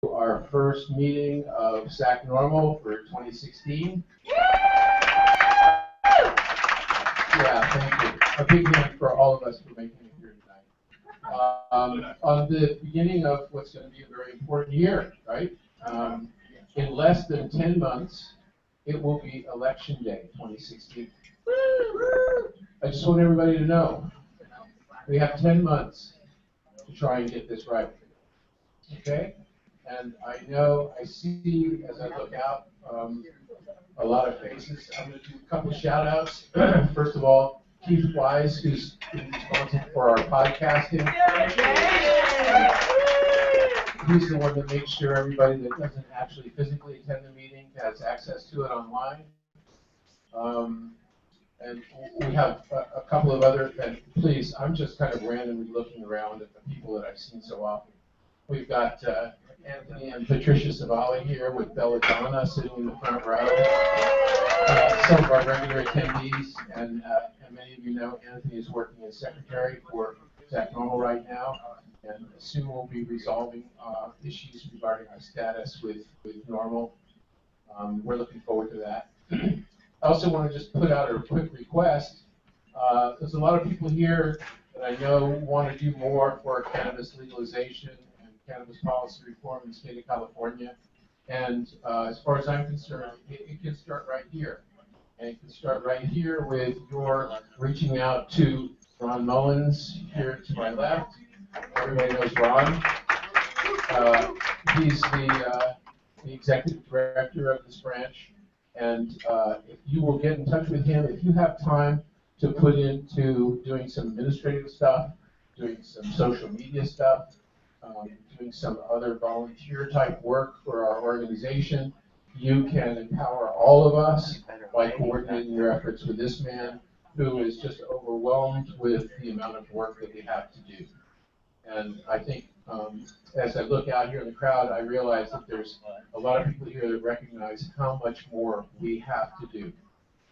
our first meeting of SacNORML for 2016. Yeah, thank you. A big hand for all of us for making it here tonight. On the beginning of what's going to be a very important year, right? In less than 10 months, it will be Election Day 2016. I just want everybody to know we have 10 months to try and get this right. Okay? And I know, I see as I look out, a lot of faces. I'm going to do a couple of shout outs. First of all, Keith Wise, who's responsible for our podcasting. He's the one that makes sure everybody that doesn't actually physically attend the meeting has access to it online. And we have a couple of other, and please, I'm just kind of randomly looking around at the people that I've seen so often. We've got Anthony and Patricia Savali here with Belladonna sitting in the front row. Some of our regular attendees, and many of you know Anthony is working as secretary for SacNORML right now, and soon we'll be resolving issues regarding our status with NORML. We're looking forward to that. I also want to just put out a quick request. There's a lot of people here that I know want to do more for cannabis legalization and cannabis policy reform in the state of California. And as far as I'm concerned, it can start right here. And it can start right here with your reaching out to Ron Mullins here to my left. Everybody knows Ron. He's the executive director of this branch. And if you will get in touch with him, if you have time to put into doing some administrative stuff, doing some social media stuff, doing some other volunteer type work for our organization, you can empower all of us by coordinating your efforts with this man who is just overwhelmed with the amount of work that we have to do. And I think as I look out here in the crowd, I realize that there's a lot of people here that recognize how much more we have to do.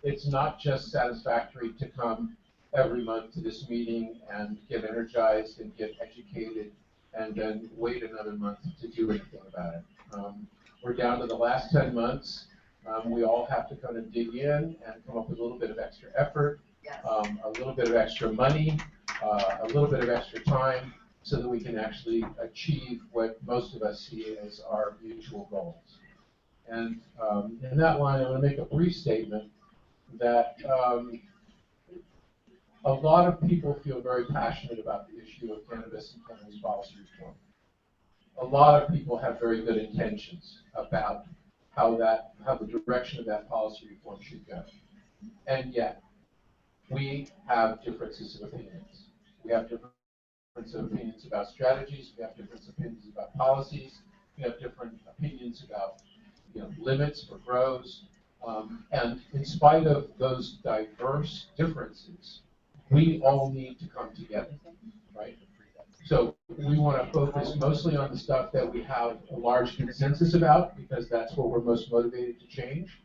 It's not just satisfactory to come every month to this meeting and get energized and get educated and then wait another month to do anything about it. We're down to the last 10 months. We all have to kind of dig in and come up with a little bit of extra effort, a little bit of extra money, a little bit of extra time, so that we can actually achieve what most of us see as our mutual goals. And in that line, I'm going to make a brief statement that a lot of people feel very passionate about the issue of cannabis and cannabis policy reform. A lot of people have very good intentions about how the direction of that policy reform should go. And yet, we have differences of opinions. We have different opinions about strategies, we have different opinions about policies, we have different opinions about limits for grows, and in spite of those diverse differences, we all need to come together, right? So we want to focus mostly on the stuff that we have a large consensus about, because that's what we're most motivated to change.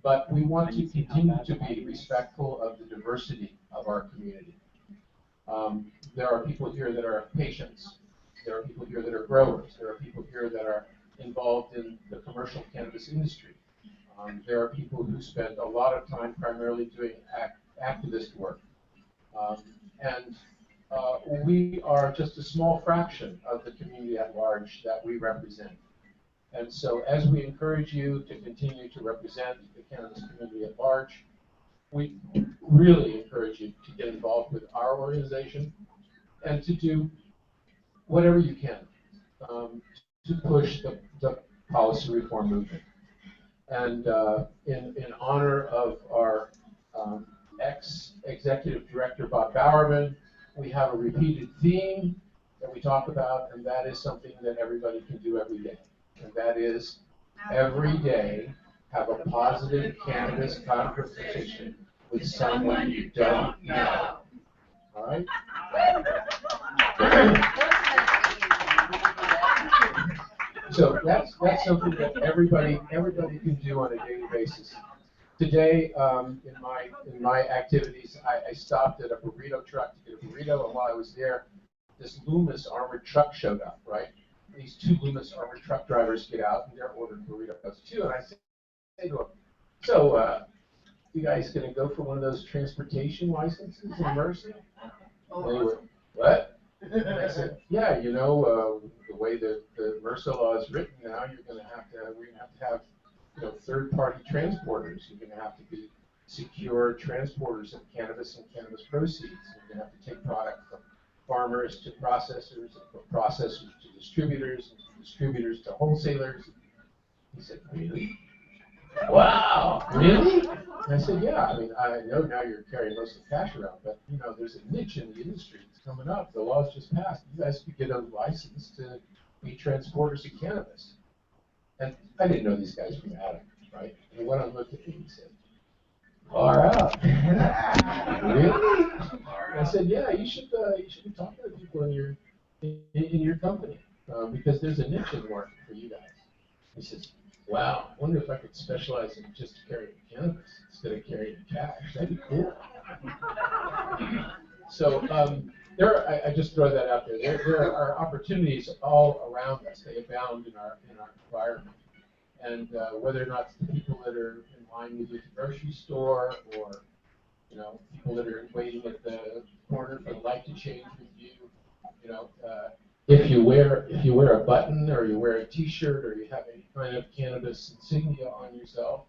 But we want to continue to be respectful of the diversity of our community. There are people here that are patients. There are people here that are growers. There are people here that are involved in the commercial cannabis industry. There are people who spend a lot of time primarily doing activist work. And we are just a small fraction of the community at large that we represent. And so as we encourage you to continue to represent the cannabis community at large, we really encourage you to get involved with our organization and to do whatever you can to push the policy reform movement. And in honor of our ex-executive director, Bob Bowerman, we have a repeated theme that we talk about, and that is something that everybody can do every day. And that is, every day, have a positive cannabis conversation with someone you don't know. All right? So that's something that everybody can do on a daily basis. Today, in my activities, I stopped at a burrito truck to get a burrito, and while I was there, this Loomis armored truck showed up, right? these two Loomis armored truck drivers get out and they're ordering burritos too. And I say to them, so you guys going to go for one of those transportation licenses in Mercy? And they went, what? And I said, yeah, you know, the way the MRSA law is written now, we're going to have to have, you know, third-party transporters. You're going to have to be secure transporters of cannabis and cannabis proceeds. You're going to have to take product from farmers to processors, and from processors to distributors, and from distributors to wholesalers. He said, really? Wow, really? And I said, yeah, I mean, I know now you're carrying most of the cash around, but, you know, there's a niche in the industry that's coming up. The law's just passed. You guys could get a license to be transporters of cannabis. And I didn't know these guys from Adam, right? And he went on and looked at me and he said, far out. Really? And I said, yeah, you should be talking to people in your company because there's a niche in the market for you guys. He says, wow, I wonder if I could specialize in just carrying cannabis instead of carrying cash. That'd be cool. So I just throw that out there. There are opportunities all around us. They abound in our environment. And whether or not it's the people that are in line with you at the grocery store, or you know, people that are waiting at the corner for the light to change with you, you know, if you wear a button or you wear a T-shirt or you have any kind of cannabis insignia on yourself,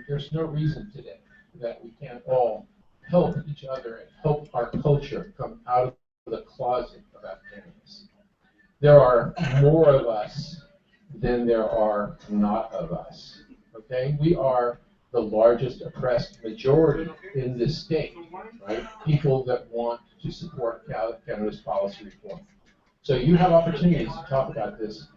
there's no reason today that we can't all help each other and help our culture come out of the closet about cannabis. There are more of us than there are not of us. Okay, we are the largest oppressed majority in this state, right? People that want to support cannabis policy reform. So you have opportunities to talk about this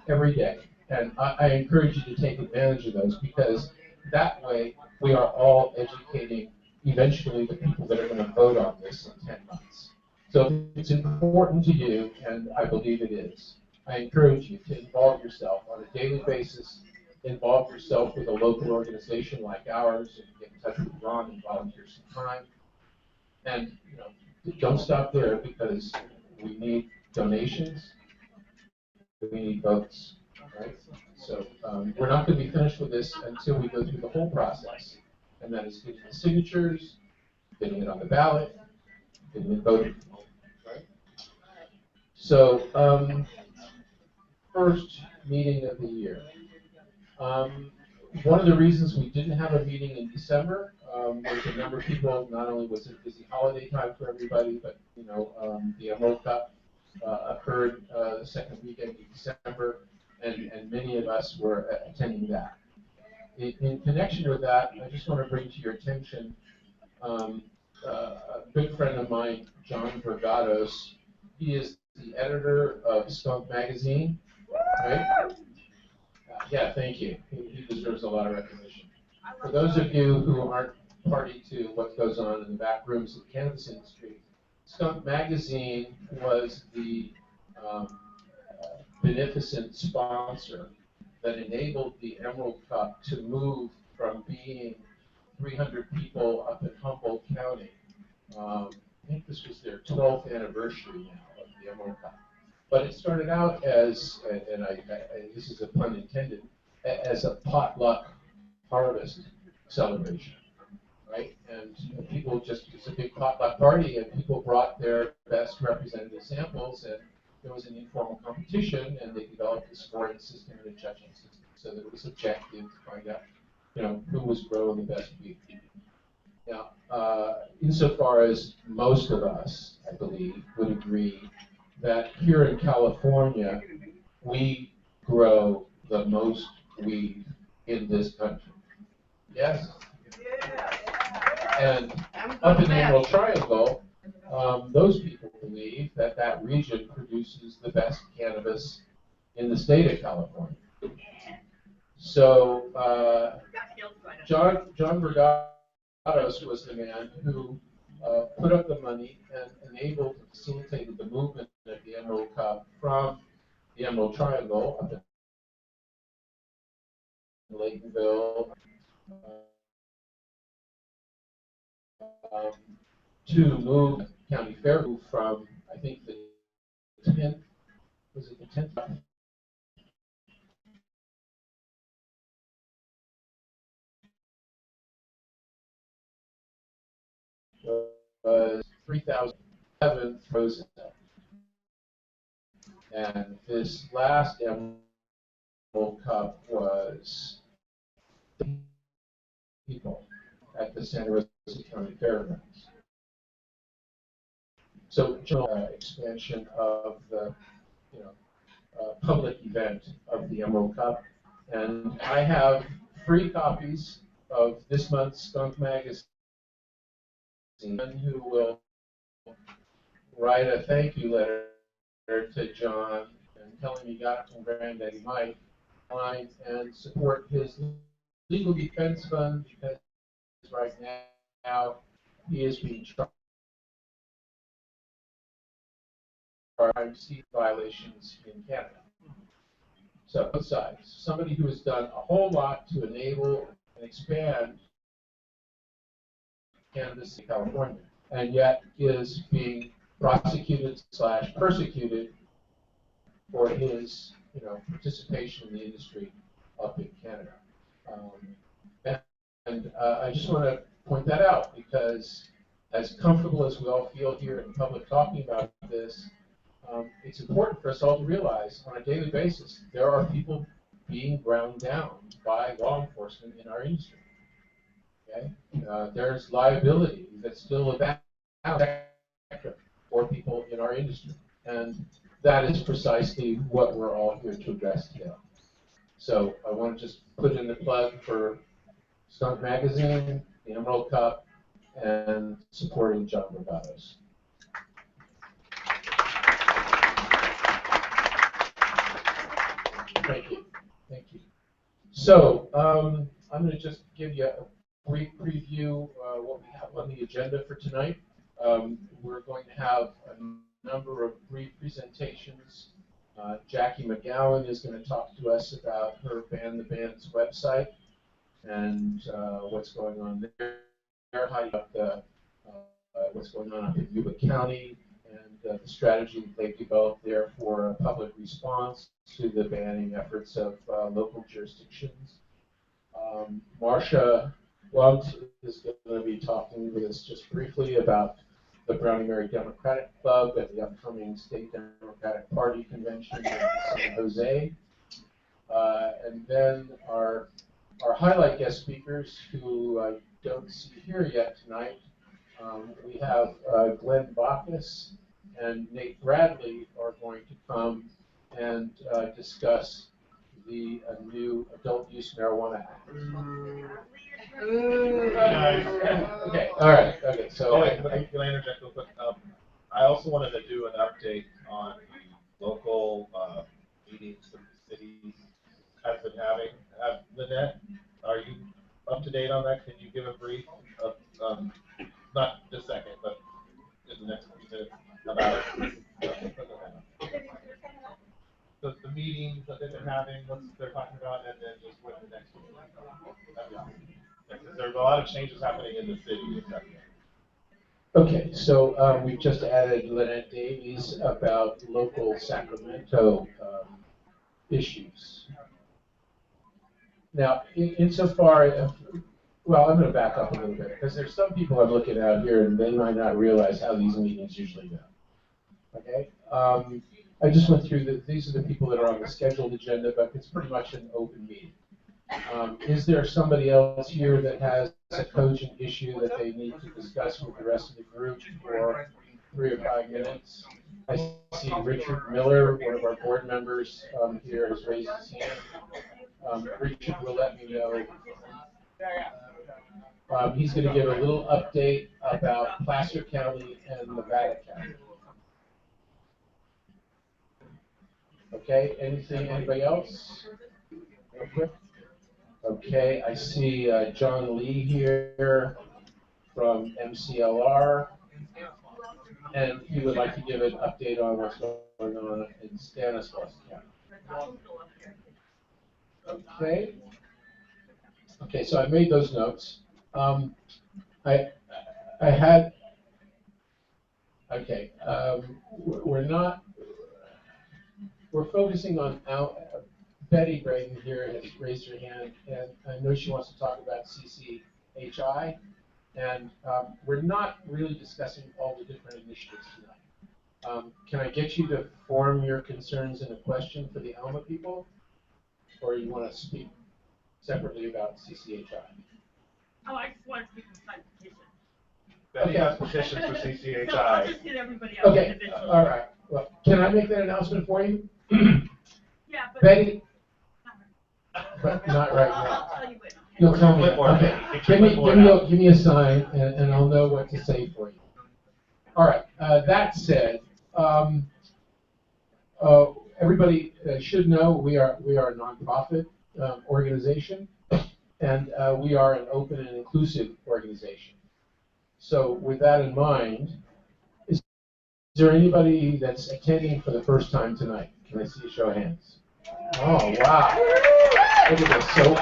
every day. And I encourage you to take advantage of those, because that way we are all educating eventually the people that are going to vote on this in 10 months. So if it's important to you, and I believe it is, I encourage you to involve yourself on a daily basis. Involve yourself with a local organization like ours, and get in touch with Ron and volunteer some time. And you know, don't stop there, because we need donations, we need votes, right? So we're not going to be finished with this until we go through the whole process, and that is getting the signatures, getting it on the ballot, getting it voted for, right? So first meeting of the year. One of the reasons we didn't have a meeting in December was a number of people. Not only was it a busy holiday time for everybody, but you know, the Emerald Cup occurred the second weekend in December, and many of us were attending that. In connection with that, I just want to bring to your attention a good friend of mine, John Vergados. He is the editor of Skunk Magazine, right? Yeah, thank you. He deserves a lot of recognition. For those of you who aren't party to what goes on in the back rooms of the cannabis industry, Skunk Magazine was the beneficent sponsor that enabled the Emerald Cup to move from being 300 people up in Humboldt County. I think this was their 12th anniversary now of the Emerald Cup. But it started out as, and this is a pun intended, as a potluck harvest celebration, right? And people just, it's a big potluck party, and people brought their best representative samples, and there was an informal competition, and they developed a scoring system and a judging system so that it was objective to find out, you know, who was growing the best weed. Now, insofar as most of us, I believe, would agree that here in California, we grow the most weed in this country. Yes? And up in the Emerald Triangle, those people believe that that region produces the best cannabis in the state of California. So John Vergados was the man who put up the money and enabled and facilitated the movement of the Emerald Cup from the Emerald Triangle up in Laytonville to move County Fair from, I think, the 10th Was it the 10th? Was 3,007 Roosevelt. And this last Emerald Cup was people at the Santa Rosa County Fairgrounds. So, expansion of the, public event of the Emerald Cup, and I have free copies of this month's Skunk Magazine. Who will write a thank you letter to John and tell him he got it from Granddaddy Mike, and support his legal defense fund, because right now he is being charged for violations in Canada. So both sides. Somebody who has done a whole lot to enable and expand cannabis in California, and yet is being prosecuted / persecuted for his, participation in the industry up in Canada. I just want to point that out, because as comfortable as we all feel here in public talking about this, it's important for us all to realize on a daily basis there are people being ground down by law enforcement in our industry. Okay? There's liability that's still about for people in our industry, and that is precisely what we're all here to address today. So I want to just put in the plug for Skunk Magazine, the Emerald Cup, and supporting John Bragados. Thank you. Thank you. So I'm going to just give you a brief preview what we have on the agenda for tonight. We're going to have a number of brief presentations. Jackie McGowan is going to talk to us about her Ban the Band's website and what's going on there, what's going on up in Yuba County, and the strategy that they've developed there for a public response to the banning efforts of local jurisdictions. Marcia Blunt is going to be talking with us just briefly about the Brownie Mary Democratic Club at the upcoming State Democratic Party convention in San Jose. And then our highlight guest speakers, who I don't see here yet tonight, we have Glenn Bacchus and Nate Bradley are going to come and discuss the new adult use marijuana act. Okay, all right, okay, so. Can I interject real quick? I also wanted to do an update on the local meetings that the city has been having. Lynette, are you up to date on that? Can you give a brief of, not this second, but in the next few minutes about the meetings that they've been having, what they're talking about, and then just what the next one is. There's a lot of changes happening in the city. Okay, so we've just added Lynette Davies about local Sacramento issues. Now, insofar, well, I'm going to back up a little bit, because there's some people I'm looking at here and they might not realize how these meetings usually go. Okay, I just went through these are the people that are on the scheduled agenda, but it's pretty much an open meeting. Is there somebody else here that has a cogent issue that they need to discuss with the rest of the group for 3 or 5 minutes? I see Richard Miller, one of our board members here, has raised his hand. Richard will let me know. He's going to give a little update about Placer County and Nevada County. Okay, anybody else? Okay, I see John Lee here from MCLR, and he would like to give an update on what's going on in Stanislaus County. Okay. Okay, so I made those notes. I had. Okay, we're not. we're focusing on Betty Braden here has raised her hand, and I know she wants to talk about CCHI, and we're not really discussing all the different initiatives tonight. Can I get you to form your concerns in a question for the ALMA people, or you want to speak separately about CCHI? Oh, I just want to speak inside petition. Betty Okay. has petitions for CCHI. So I'll just get everybody else Okay, individually. all right. Well, can I make that announcement for you? Yeah, but. Betty, but not right I'll now. tell you what. You'll tell me. Clipboard, Okay. Betty. Get your clipboard out. Give me a sign, and I'll know what to say for you. All right. That said, everybody should know we are a nonprofit organization, and we are an open and inclusive organization. So, with that in mind, is there anybody that's attending for the first time tonight? Can I see a show of hands? Oh, wow. Look at this. So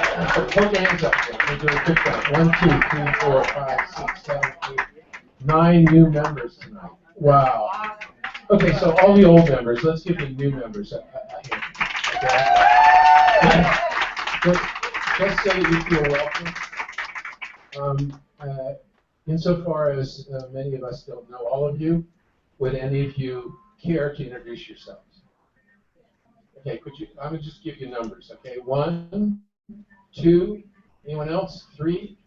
put your hands up. We'll do a quick count. 1, 2, 3, 4, 5, 6, 7, 8, 9 new members tonight. Wow. Okay, so all the old members, let's give the new members a hand. Okay? Just say that you feel welcome. Insofar as many of us don't know all of you, would any of you care to introduce yourselves? Okay, I'm gonna just give you numbers, okay? 1, 2, anyone else? 3?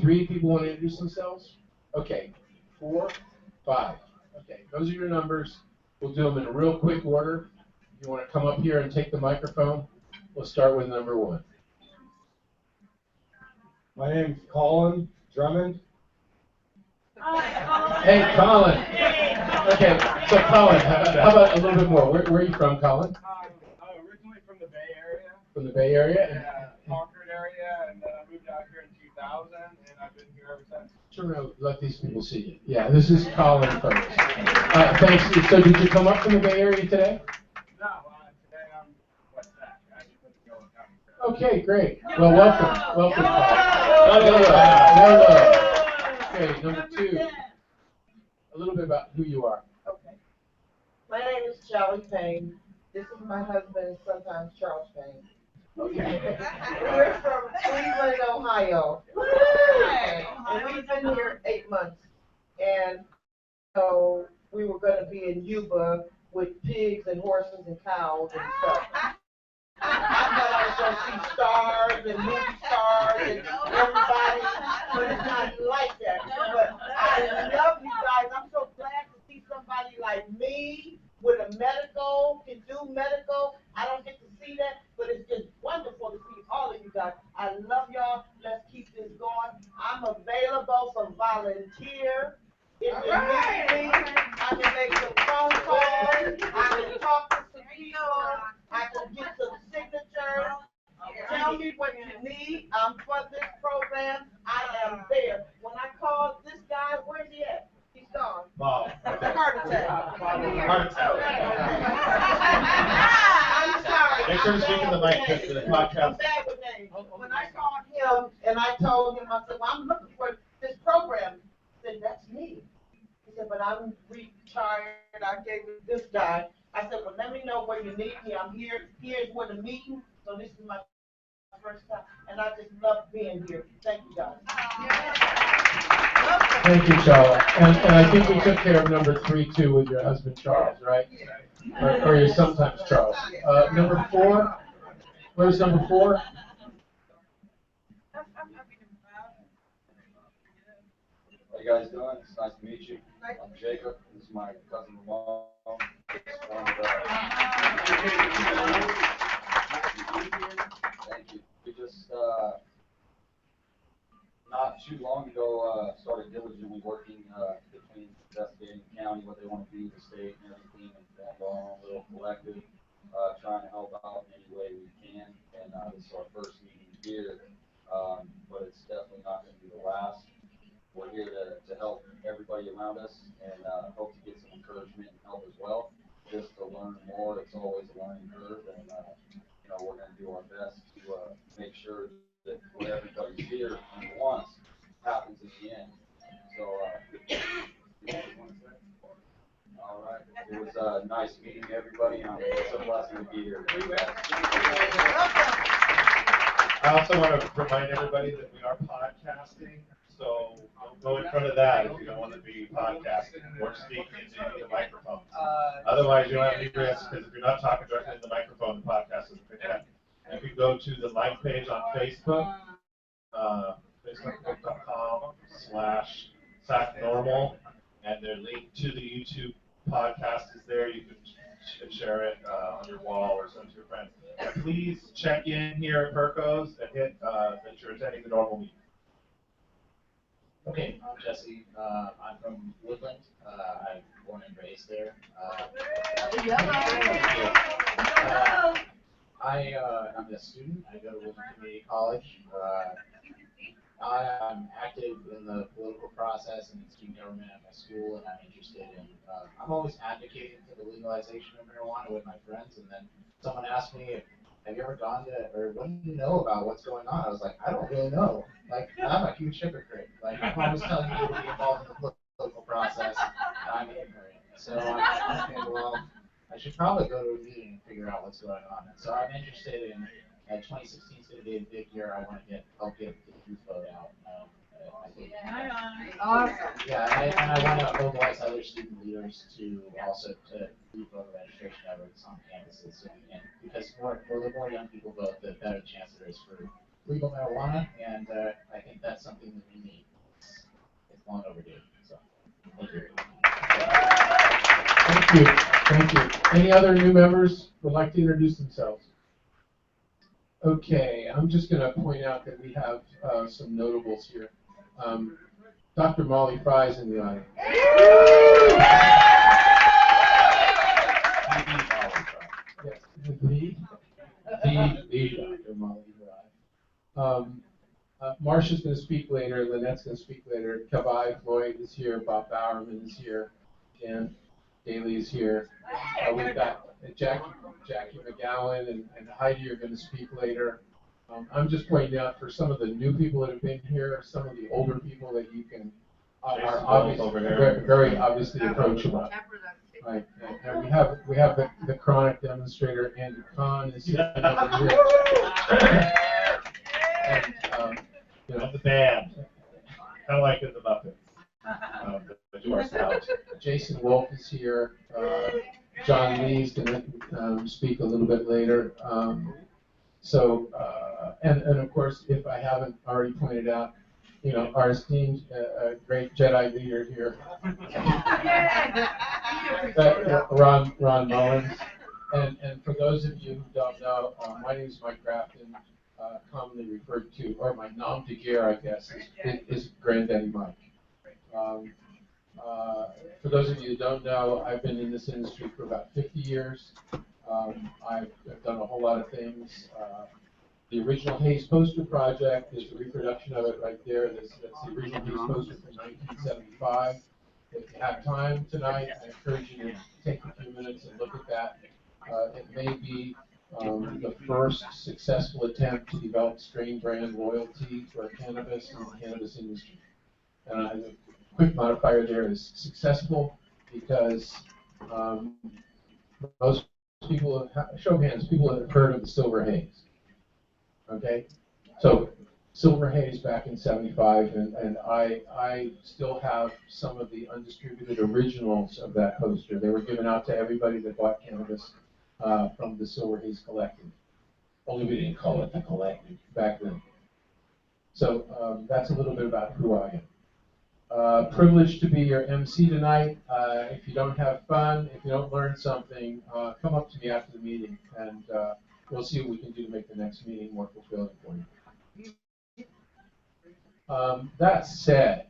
3 people want to introduce themselves? Okay, 4, 5. Okay, those are your numbers. We'll do them in a real quick order. If you want to come up here and take the microphone, we'll start with number 1. My name's Colin Drummond. Hey, Colin. Okay, so Colin, how about a little bit more? Where are you from, Colin? Originally from the Bay Area. From the Bay Area? Yeah, Concord area, and then I moved out here in 2000, and I've been here ever since. Turn around, let these people see you. Yeah, this is Colin, folks. Thanks. So did you come up from the Bay Area today? No, today I'm West Sac. I actually live in Yolo County. Okay, great. Well, welcome. Welcome, Colin. Okay, number 2. A little bit about who you are. Okay. My name is Charlie Payne. This is my husband, sometimes Charles Payne. Okay. We're from Cleveland, Ohio. And we've been here 8 months. And so we were going to be in Yuba with pigs and horses and cows and stuff. I thought I was going to see stars and movie stars and everybody, but it's not like that. But I love you guys. I'm so glad to see somebody like me with a medical, can do medical. I don't get to see that, but it's just wonderful to see all of you guys. I love y'all. Let's keep this going. I'm available for volunteer. If you need me, I can make some phone calls. I can talk to some people. I can get some signatures. Tell me what you need. I'm for this program. I am there. When I called this guy, where's he at? He's gone. Wow. Heart attack. Heart attack. I'm sorry. Make sure to speak in the mic for the I'm podcast. bad with names. When I called him and I told him, I said, well, I'm looking for this program. He said, that's me. He said, but I'm retired. I gave it this guy. I said, well, let me know where you need me. I'm here. Here's where the meeting. So this is my first time. And I just love being here. Thank you, guys. Thank you, Charlie. And I think we took care of number 3, too, with your husband, Charles, right? Or your sometimes Charles. Number 4? Where's number 4? How you guys doing? It's nice to meet you. I'm Jacob. This is my cousin Ramon. Thank you. We just not too long ago started diligently working between investigating the county, what they want to do, the state, and everything, and formed our own little collective, trying to help out in any way we can. And this is our first meeting here, but it's definitely not going to be the last. We're here to help everybody around us and hope to get some encouragement and help as well. Just to learn more, it's always a learning curve, and we're going to do our best to make sure that what everybody's here and wants happens in the end. So, all right, it was nice meeting meeting everybody, and it's a blessing to be here. I also want to remind everybody that we are podcasting, so don't go in front of that if you don't want to be podcasting or speaking into the microphone. Otherwise, you don't have any risk, because if you're not talking directly in the microphone, the podcast doesn't pick it up. You can go to the like page on Facebook, facebook.com/SacNORML, and the link to the YouTube podcast is there. You can share it on your wall or send it to your friends. And please check in here at Perco's and hit that you're attending the normal meeting. Okay, I'm Jesse. I'm from Woodland. I'm born and raised there. I'm a student. I go to Woodland Community College. I'm active in the political process and in student government at my school, and I'm interested in, I'm always advocating for the legalization of marijuana with my friends, and then someone asked me, have you ever gone to, or what do you know about what's going on? I was like, I don't really know. Like, I'm a huge hypocrite. Like, I'm always telling people to be involved in the political process, and I'm ignorant. So I'm thinking, well, I should probably go to a meeting and figure out what's going on. And so I'm interested in, 2016 is going to be a big year. I want to help get the youth vote out. I think, Awesome. yeah, and I want to mobilize other student leaders to also to do voter registration efforts on campuses. So because the more young people vote, the better chance there is for legal marijuana, and I think that's something that we need. It's long overdue. So, thank you. Thank you. Thank you. Any other new members would like to introduce themselves? Okay, I'm just going to point out that we have some notables here. Dr. Molly Fry is in the audience. Yes, the Dr. Molly Fry. Marcia's going to speak later. Lynette's going to speak later. Kabai Floyd is here. Bob Bowerman is here. Dan Daly is here. We've got Jackie McGowan and Heidi are going to speak later. I'm just pointing out for some of the new people that have been here, some of the older people that you can are obviously very obviously approachable. Right. And we have the chronic demonstrator Andy Kahn is here. And, And the band, kind of like in the Muppets. Jason Wolf is here. John Lee's going to speak a little bit later. And of course, if I haven't already pointed out, our esteemed great Jedi leader here, Ron Mullins. And for those of you who don't know, my name is Mike Grafton, commonly referred to, or my nom de guerre, I guess, is Granddaddy Mike. For those of you who don't know, I've been in this industry for about 50 years. I've done a whole lot of things. The original Hayes poster project is the reproduction of it right there. That's the original Hayes poster from 1975. If you have time tonight, I encourage you to take a few minutes and look at that. It may be the first successful attempt to develop strain brand loyalty for cannabis and the cannabis industry. And the quick modifier there is successful because most people, show of hands, people have heard of the Silver Haze. Okay, so Silver Haze back in '75, and I still have some of the undistributed originals of that poster. They were given out to everybody that bought cannabis from the Silver Haze Collective. Only we didn't call it the Collective back then. So that's a little bit about who I am. Privileged to be your MC tonight. If you don't have fun, if you don't learn something, come up to me after the meeting, and we'll see what we can do to make the next meeting more fulfilling for you. That said,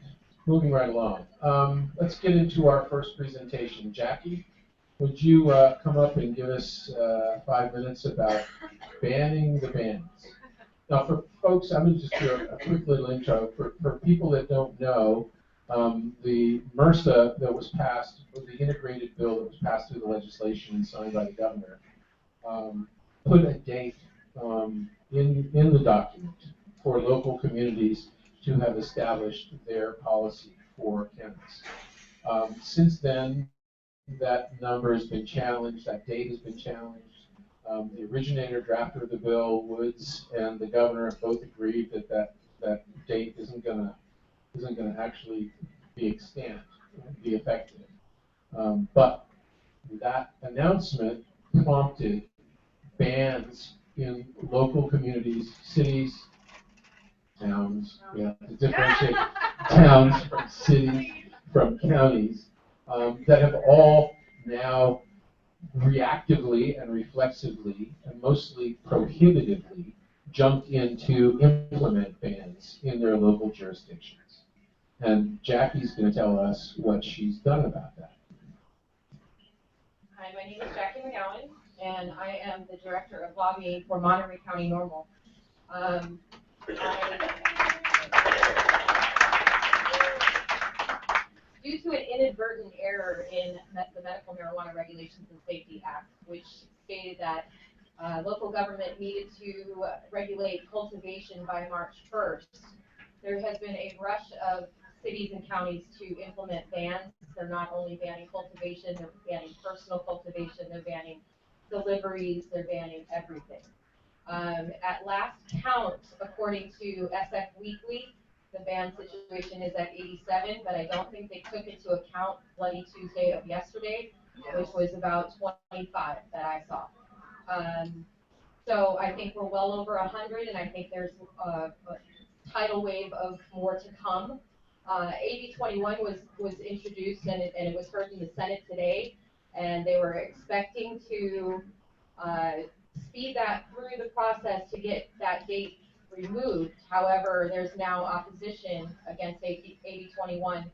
moving right along, let's get into our first presentation. Jackie, would you come up and give us 5 minutes about banning the bans? Now, for folks, I'm going to just do a quick little intro. For people that don't know, the MRSA that was passed, the integrated bill that was passed through the legislation and signed by the governor, put a date in the document for local communities to have established their policy for cannabis. Since then, that number has been challenged, that date has been challenged. The originator drafter of the bill, Woods, and the governor have both agreed that date isn't gonna actually be extant, be effective. But that announcement prompted bans in local communities, cities, towns, we have to differentiate towns from cities, from counties, that have all now reactively and reflexively and mostly prohibitively jumped in to implement bans in their local jurisdictions. And Jackie's going to tell us what she's done about that. Hi, my name is Jackie McGowan, and I am the Director of Lobbying for Monterey County NORML. Due to an inadvertent error in the Medical Marijuana Regulations and Safety Act, which stated that local government needed to regulate cultivation by March 1st, there has been a rush of cities and counties to implement bans. They're not only banning cultivation, they're banning personal cultivation, they're banning deliveries, they're banning everything. At last count, according to SF Weekly, the ban situation is at 87, but I don't think they took into account Bloody Tuesday of yesterday, which was about 25 that I saw. So I think we're well over 100, and I think there's a tidal wave of more to come. AB 21 was introduced, and it was heard in the Senate today, and they were expecting to speed that through the process to get that date removed. However, there's now opposition against AB 21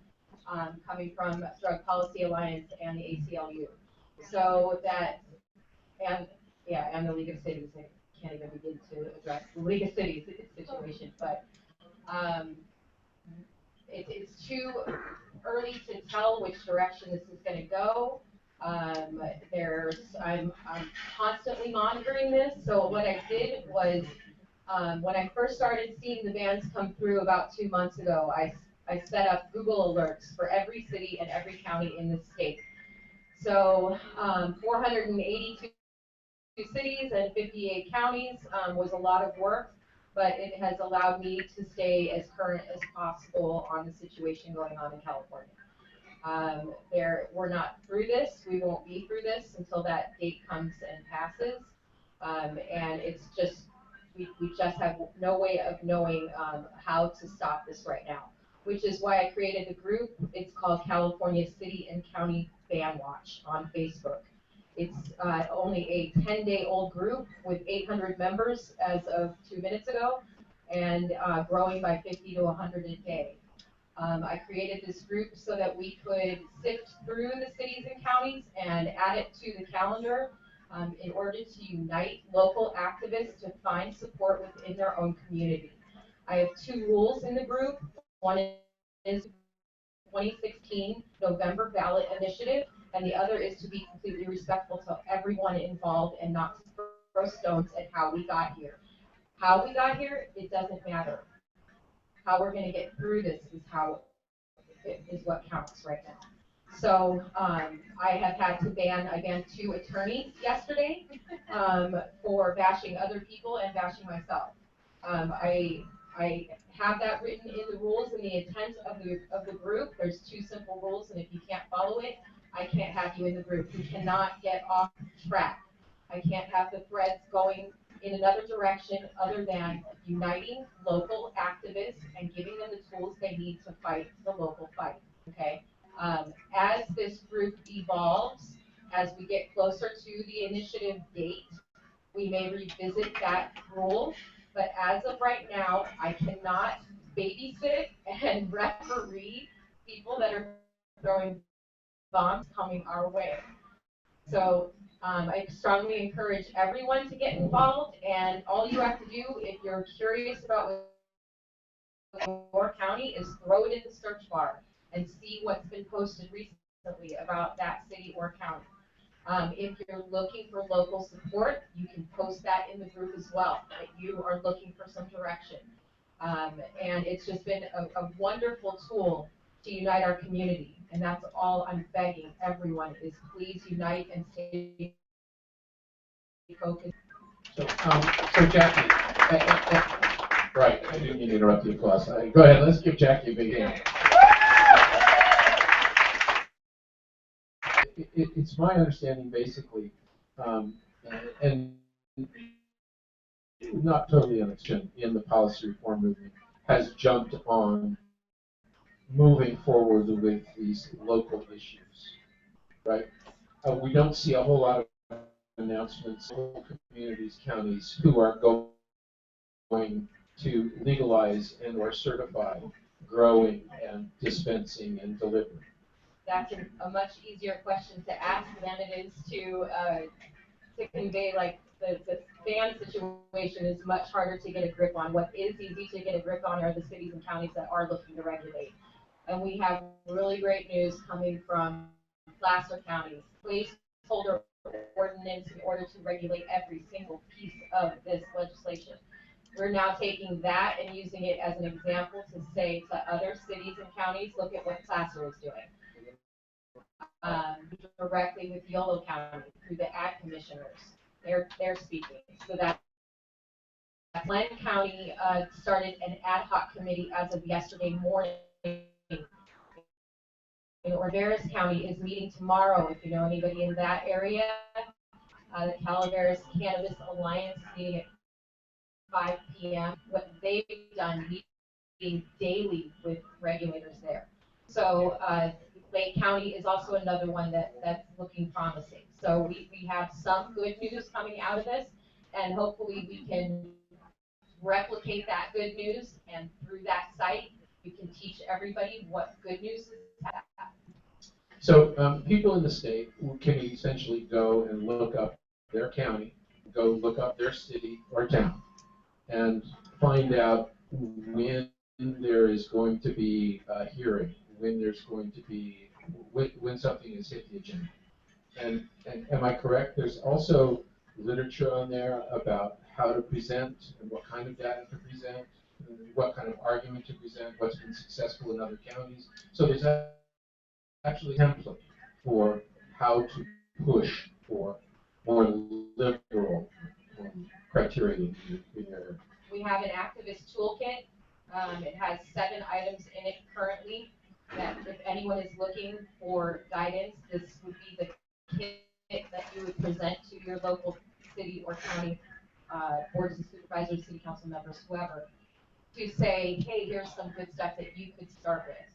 coming from Drug Policy Alliance and the ACLU. So that, and the League of Cities. I can't even begin to address the League of Cities situation, but it's too early to tell which direction this is going to go. I'm constantly monitoring this. So what I did was, when I first started seeing the bans come through about 2 months ago, I set up Google alerts for every city and every county in the state. So 482 cities and 58 counties was a lot of work, but it has allowed me to stay as current as possible on the situation going on in California. We're not through this. We won't be through this until that date comes and passes. And it's just, we just have no way of knowing how to stop this right now, which is why I created a group. It's called California City and County Ban Watch on Facebook. It's only a 10-day-old group with 800 members as of 2 minutes ago, and growing by 50 to 100 a day. I created this group so that we could sift through the cities and counties and add it to the calendar in order to unite local activists to find support within their own community. I have 2 rules in the group. One is 2016 November ballot initiative, and the other is to be completely respectful to everyone involved and not to throw stones at how we got here. How we got here, it doesn't matter. How we're going to get through this is what counts right now. So I have had to I banned 2 attorneys yesterday for bashing other people and bashing myself. I have that written in the rules and the intent of the group. There's 2 simple rules, and if you can't follow it, I can't have you in the group. You cannot get off track. I can't have the threads going in another direction other than uniting local activists and giving them the tools they need to fight the local fight, okay? As this group evolves, as we get closer to the initiative date, we may revisit that rule, but as of right now, I cannot babysit and referee people that are throwing bombs coming our way. So I strongly encourage everyone to get involved, and all you have to do if you're curious about your county is throw it in the search bar and see what's been posted recently about that city or county. If you're looking for local support, you can post that in the group as well, that you are looking for some direction. And it's just been a wonderful tool to unite our community. And that's all I'm begging everyone is please unite and stay focused. So Jackie, right, I didn't mean to interrupt the applause. Go ahead, let's give Jackie a big hand. It's my understanding, basically, and not totally unexplained, in the policy reform movement, has jumped on moving forward with these local issues, right? We don't see a whole lot of announcements in communities, counties, who are going to legalize and or certify growing and dispensing and delivering. That's a much easier question to ask than it is to convey. Like the ban situation is much harder to get a grip on. What is easy to get a grip on are the cities and counties that are looking to regulate. And we have really great news coming from Placer County's placeholder ordinance in order to regulate every single piece of this legislation. We're now taking that and using it as an example to say to other cities and counties, look at what Placer is doing. Directly with Yolo County through the ag commissioners. They're speaking. So that Glenn County started an ad hoc committee as of yesterday morning. Calaveras County is meeting tomorrow. If you know anybody in that area, the Calaveras Cannabis Alliance is meeting at 5 p.m. What they've done, meeting daily with regulators there. So Lake County is also another one that's looking promising. So we have some good news coming out of this, and hopefully we can replicate that good news, and through that site, we can teach everybody what good news is. So people in the state can essentially go and look up their county, go look up their city or town, and find out when there is going to be a hearing, when there's going to be, when something has hit the agenda. And am I correct? There's also literature on there about how to present and what kind of data to present, what kind of argument to present, what's been successful in other counties. So there's actually a template for how to push for more liberal criteria in your area. We have an activist toolkit. It has 7 items in it currently that if anyone is looking for guidance, this would be the kit that you would present to your local city or county boards and supervisors, city council members, whoever, to say, hey, here's some good stuff that you could start with.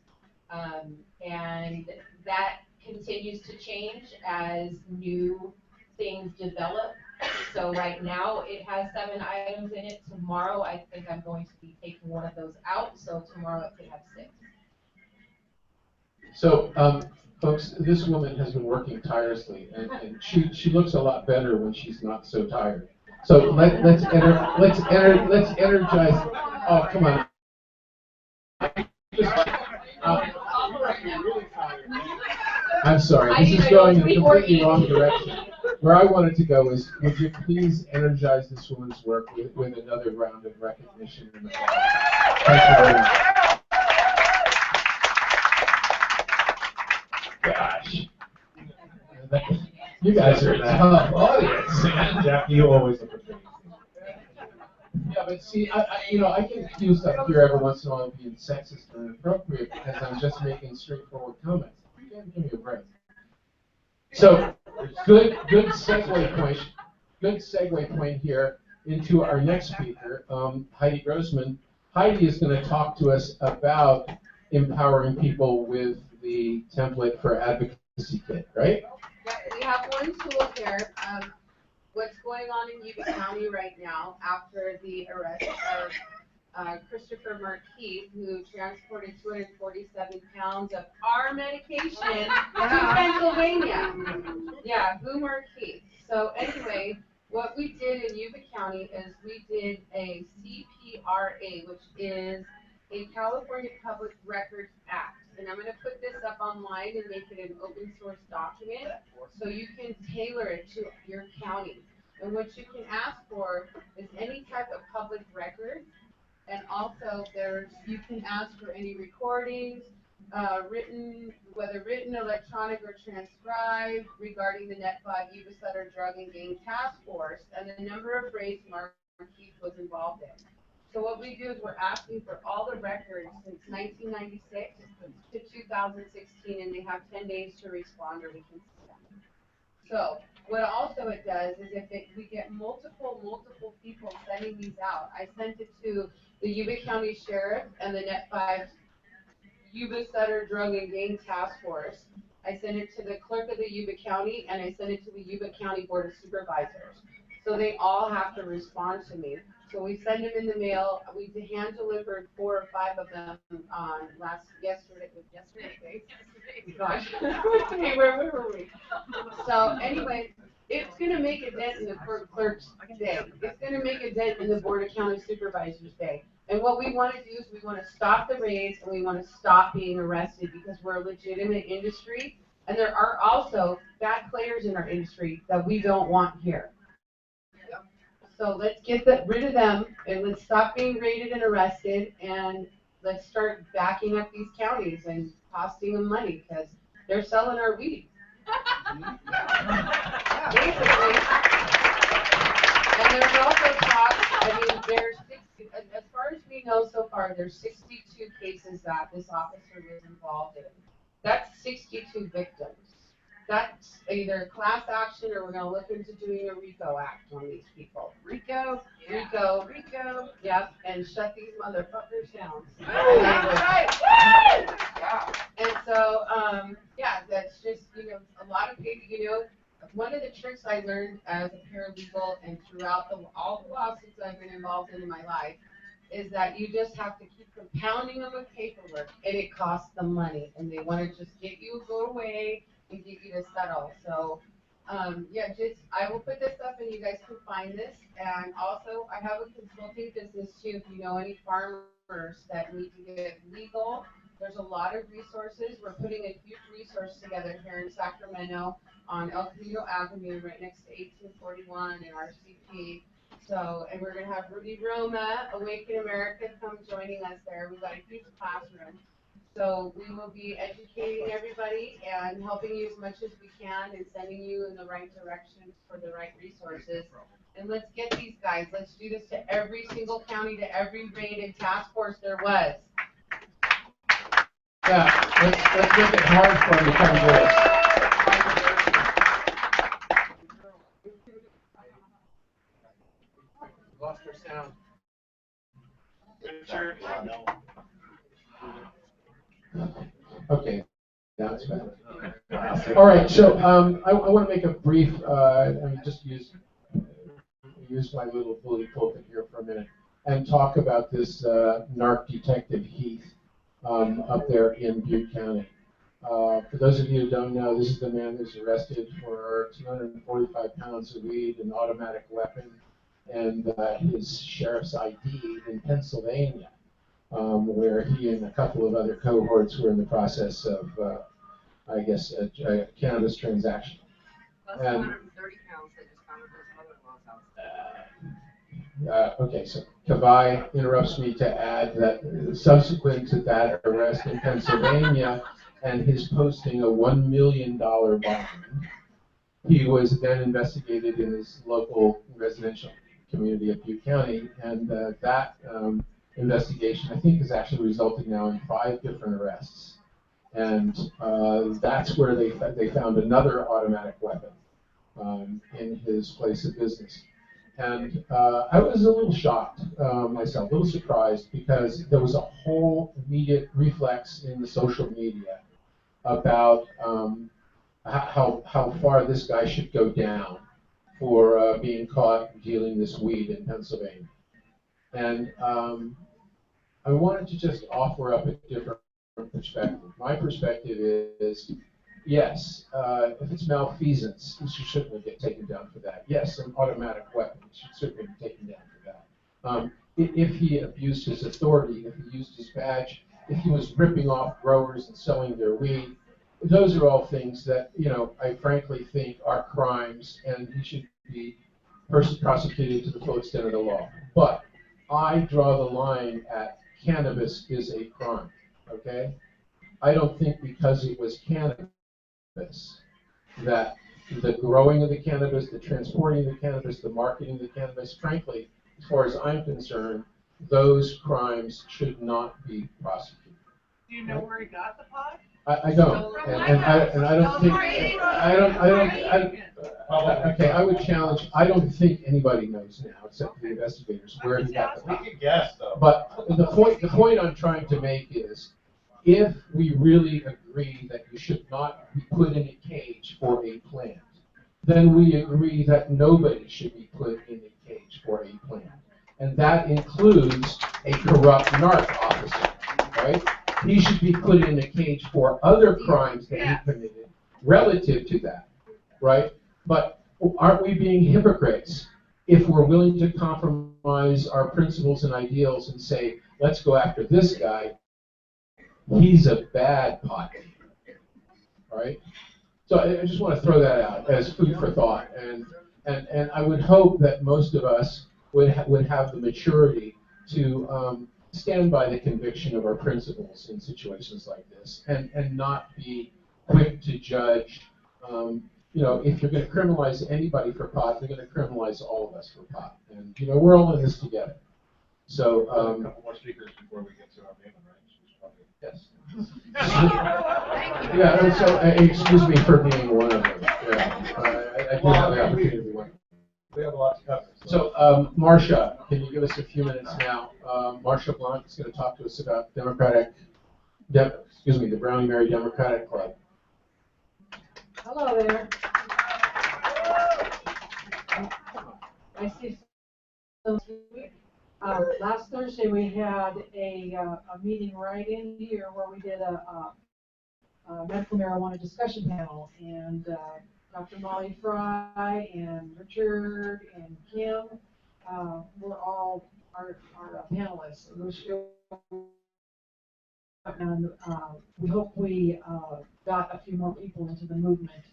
And that continues to change as new things develop. So right now it has 7 items in it. Tomorrow I think I'm going to be taking one of those out. So tomorrow it could have 6. So folks, this woman has been working tirelessly, and she looks a lot better when she's not so tired. So let's energize. Oh, come on. I'm sorry, this is going in a completely wrong direction. Where I wanted to go is, would you please energize this woman's work with another round of recognition? Thank you very much. Gosh. You guys are a tough audience. Jackie, you always look at me. Yeah, but see, I get accused up here every once in a while of being sexist or inappropriate because I'm just making straightforward comments. You gotta give me a break. So, good segue point. Good segue point here into our next speaker, Heidi Grossman. Heidi is going to talk to us about empowering people with the template for advocacy kit, right? Yeah, we have one tool here. What's going on in Yuba County right now after the arrest of Christopher Marquis, who transported 247 pounds of our medication to Pennsylvania. Yeah, Boo Marquis. So anyway, what we did in Yuba County is we did a CPRA, which is a California Public Records Act. And I'm going to put this up online and make it an open source document so you can tailor it to your county. And what you can ask for is any type of public record. And also you can ask for any recordings, written, whether written, electronic, or transcribed, regarding the Net 5 Yuba Sutter Drug and Gang Task Force and the number of raids Markeith was involved in. So what we do is we're asking for all the records since 1996 to 2016, and they have 10 days to respond or we can see them. So what also it does is if we get multiple people sending these out, I sent it to the Yuba County Sheriff and the Net 5 Yuba Sutter Drug and Gang Task Force. I sent it to the clerk of the Yuba County, and I sent it to the Yuba County Board of Supervisors. So they all have to respond to me. So we send them in the mail. We hand delivered 4 or 5 of them yesterday. Gosh, where were we? So anyway, it's gonna make a dent in the clerk's day. It's gonna make a dent in the Board of County Supervisors' day. And what we want to do is we want to stop the raids and we want to stop being arrested because we're a legitimate industry. And there are also bad players in our industry that we don't want here. So let's get rid of them and let's stop being raided and arrested and let's start backing up these counties and costing them money because they're selling our weed. Basically. And there's also talk, I mean, there's, as far as we know so far, there's 62 cases that this officer was involved in. That's 62 victims. That's either a class action or we're going to look into doing a RICO act on these people. RICO, yep, and shut these motherfuckers down. Right. And so, yeah, that's just, a lot of people, one of the tricks I learned as a paralegal and throughout all the lawsuits I've been involved in my life is that you just have to keep compounding them with paperwork, and it costs them money, and they want to just get you to go away and get you to settle. So, yeah, I will put this up, and you guys can find this. And also, I have a consulting business too. If you know any farmers that need to get legal, there's a lot of resources. We're putting a huge resource together here in Sacramento on El Camino Avenue, right next to 1841 and RCP. So, and we're going to have Rudy Roma, Awaken America, come joining us there. We've got a huge classroom. So we will be educating everybody and helping you as much as we can and sending you in the right directions for the right resources. And let's get these guys. Let's do this to every single county, to every raid and task force there was. Yeah, let's make it hard for them to come to us. Lost our sound. Richard. Okay, now it's better. All right, so I want to make a brief, just use my little bully pulpit here for a minute and talk about this narc detective Heath up there in Butte County. For those of you who don't know, this is the man who's arrested for 245 pounds of weed, an automatic weapon, and his sheriff's ID in Pennsylvania, where he and a couple of other cohorts were in the process of, I guess, a cannabis transaction. Plus 130 pounds they just found at his mother-in-law's house. Okay, so Kavai interrupts me to add that subsequent to that arrest in Pennsylvania and his posting a $1 million bond, he was then investigated in his local residential community of Butte County, and that investigation, I think, has actually resulted now in 5 different arrests. And that's where they found another automatic weapon in his place of business. And I was a little shocked myself, a little surprised, because there was a whole immediate reflex in the social media about how far this guy should go down for being caught dealing this weed in Pennsylvania. And I wanted to just offer up a different perspective. My perspective is, yes, if it's malfeasance, he shouldn't get taken down for that. Yes, an automatic weapon should certainly be taken down for that. If he abused his authority, if he used his badge, if he was ripping off growers and selling their weed, those are all things that, I frankly think are crimes, and he should be prosecuted to the full extent of the law. But I draw the line at cannabis is a crime, okay? I don't think because it was cannabis that the growing of the cannabis, the transporting of the cannabis, the marketing of the cannabis, frankly, as far as I'm concerned, those crimes should not be prosecuted. Do you know where he got the pot? I don't, and I don't think, okay, I would challenge, I don't think anybody knows now, except the investigators, where he got the We pot. could guess though. But the point I'm trying to make is, if we really agree that you should not be put in a cage for a plant, then we agree that nobody should be put in a cage for a plant. And that includes a corrupt narc officer, right? He should be put in a cage for other crimes that he committed relative to that, right? But aren't we being hypocrites if we're willing to compromise our principles and ideals and say, let's go after this guy, he's a bad pot dealer, right? So I just want to throw that out as food for thought, and I would hope that most of us would have the maturity to stand by the conviction of our principles in situations like this, and not be quick to judge. You know, if you're going to criminalize anybody for pot, you're going to criminalize all of us for pot, and you know we're all in this together. So A couple more speakers before we get to our main right? yes. Yeah, and so excuse me for being one of them. Yeah, I do have the opportunity to be one. We have a lot to cover. So, Marcia, can you give us a few minutes now? Marcia Blunt is going to talk to us about the Brownie Mary Democratic Club. Hello there. I see. Last Thursday we had a meeting right in here where we did a medical marijuana discussion panel, and Dr. Molly Fry and Richard and Kim were all our panelists. And we hope we got a few more people into the movement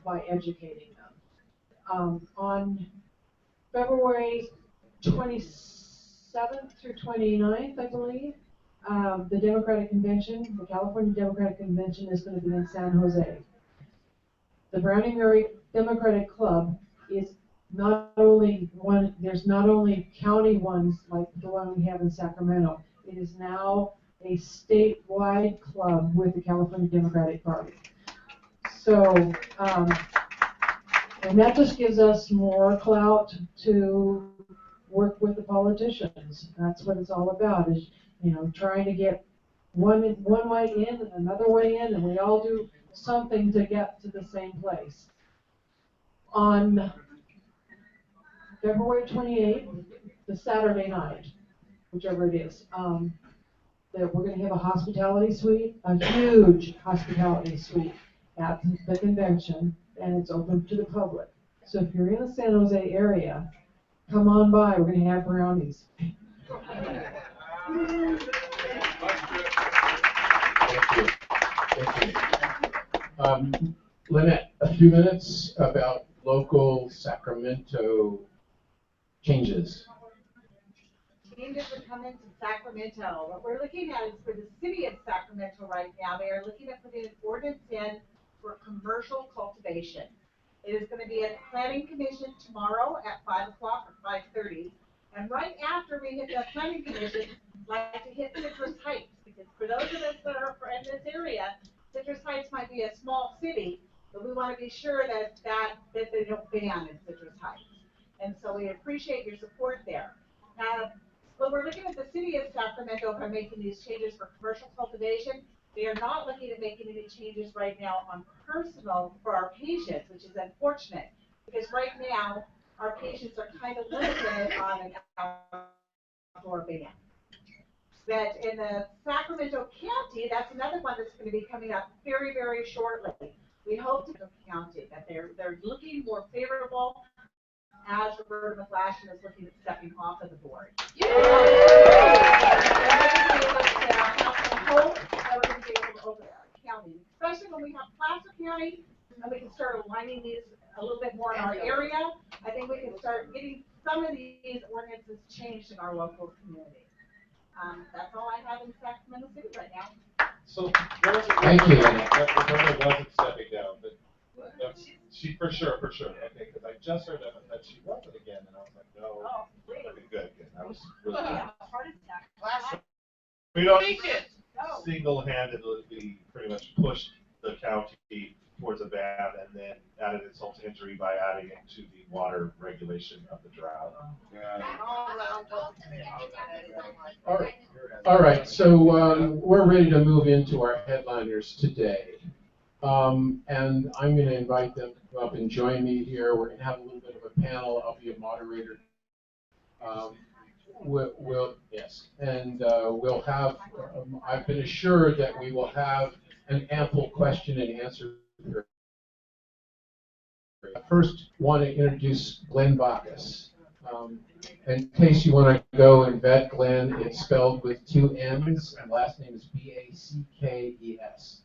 by educating them. On February 27th through 29th, I believe, the Democratic Convention, the California Democratic Convention, is going to be in San Jose. The Brownie Mary Democratic Club is not only one, there's not only county ones like the one we have in Sacramento, it is now a statewide club with the California Democratic Party. So, and that just gives us more clout to work with the politicians. That's what it's all about, is, you know, trying to get one way in and another way in, and we all do something to get to the same place. On February 28th, the Saturday night, whichever it is, that we're going to have a hospitality suite, a huge hospitality suite at the convention, and it's open to the public. So if you're in the San Jose area, come on by. We're going to have brownies. Thank you. Lynette, a few minutes about local Sacramento changes. Changes are coming to Sacramento. What we're looking at is for the city of Sacramento right now, they are looking at putting an ordinance in for commercial cultivation. It is going to be at the Planning Commission tomorrow at 5 o'clock or 5:30. And right after we hit the Planning Commission, I'd like to hit Citrus Heights, because for those of us that are in this area, Citrus Heights might be a small city, but we want to be sure that they don't ban in Citrus Heights. And so we appreciate your support there. When we're looking at the city of Sacramento by making these changes for commercial cultivation, they are not looking at making any changes right now on personal for our patients, which is unfortunate, because right now our patients are kind of limited on an outdoor ban. That in the Sacramento County, that's another one that's going to be coming up very, very shortly. We hope to county that they're looking more favorable as Roberta McLashon is looking at stepping off of the board. I hope that we're going to be able to open our county, especially when we have Placer County, and we can start aligning these a little bit more in our area. I think we can start getting some of these ordinances changed in our local community. That's all I have in Sacramento City right now. So there was a Thank you. that the woman wasn't stepping down, but she for sure, okay, because I just heard that she wasn't again, and I was like, no, okay, good. I was really good. We don't single-handedly pretty much pushed the county towards a ban and then added insult to injury by adding it to the water regulation of the drought. All right, so we're ready to move into our headliners today. And I'm going to invite them to come up and join me here. We're going to have a little bit of a panel. I'll be a moderator. Yes, and we'll have, I've been assured that we will have an ample question and answer period. I first want to introduce Glenn Bacchus. In case you want to go and vet Glenn, it's spelled with 2 N's, and last name is Backes.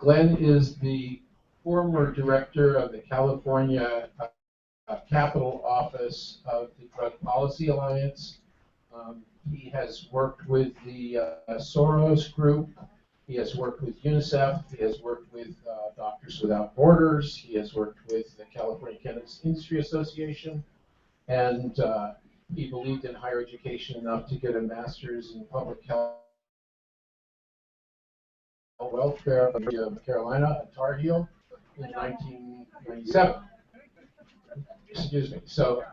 Glenn is the former director of the California Capital Office of the Drug Policy Alliance. He has worked with the Soros Group. He has worked with UNICEF. He has worked with Doctors Without Borders. He has worked with the California Cannabis Industry Association. And he believed in higher education enough to get a master's in public health welfare from the University of Carolina at Tar Heel in 1997. Excuse me. So,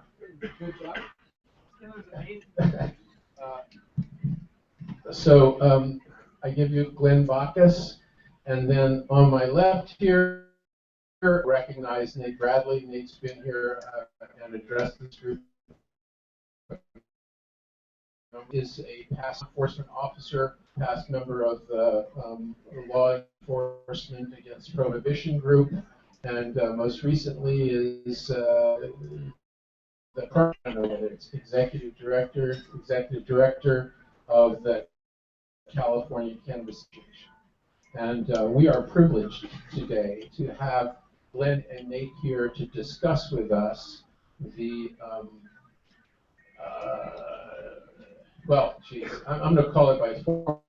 I give you Glenn Bacchus, and then on my left here, recognize Nate Bradley. Nate's been here and addressed this group. Is a past enforcement officer, past member of the Law Enforcement Against Prohibition group, and most recently is the executive director of the California Cannabis Association. And we are privileged today to have Glenn and Nate here to discuss with us the I'm going to call it by its formal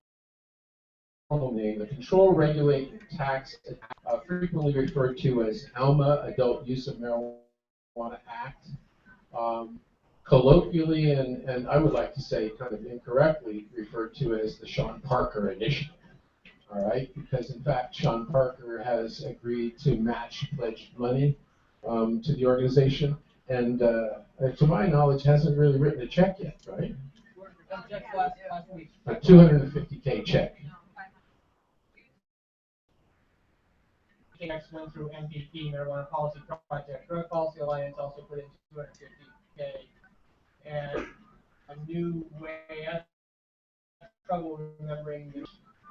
name, the Control, Regulate, and Tax, frequently referred to as ALMA, Adult Use of Marijuana Act. Colloquially, and I would like to say kind of incorrectly, referred to as the Sean Parker Initiative. All right, because in fact, Sean Parker has agreed to match pledged money to the organization, and to my knowledge, hasn't really written a check yet, right? Last week. A $250K check. Went through MPP, Marijuana Policy Project. Drug Policy Alliance also put in $250K. And a new way, I have trouble remembering,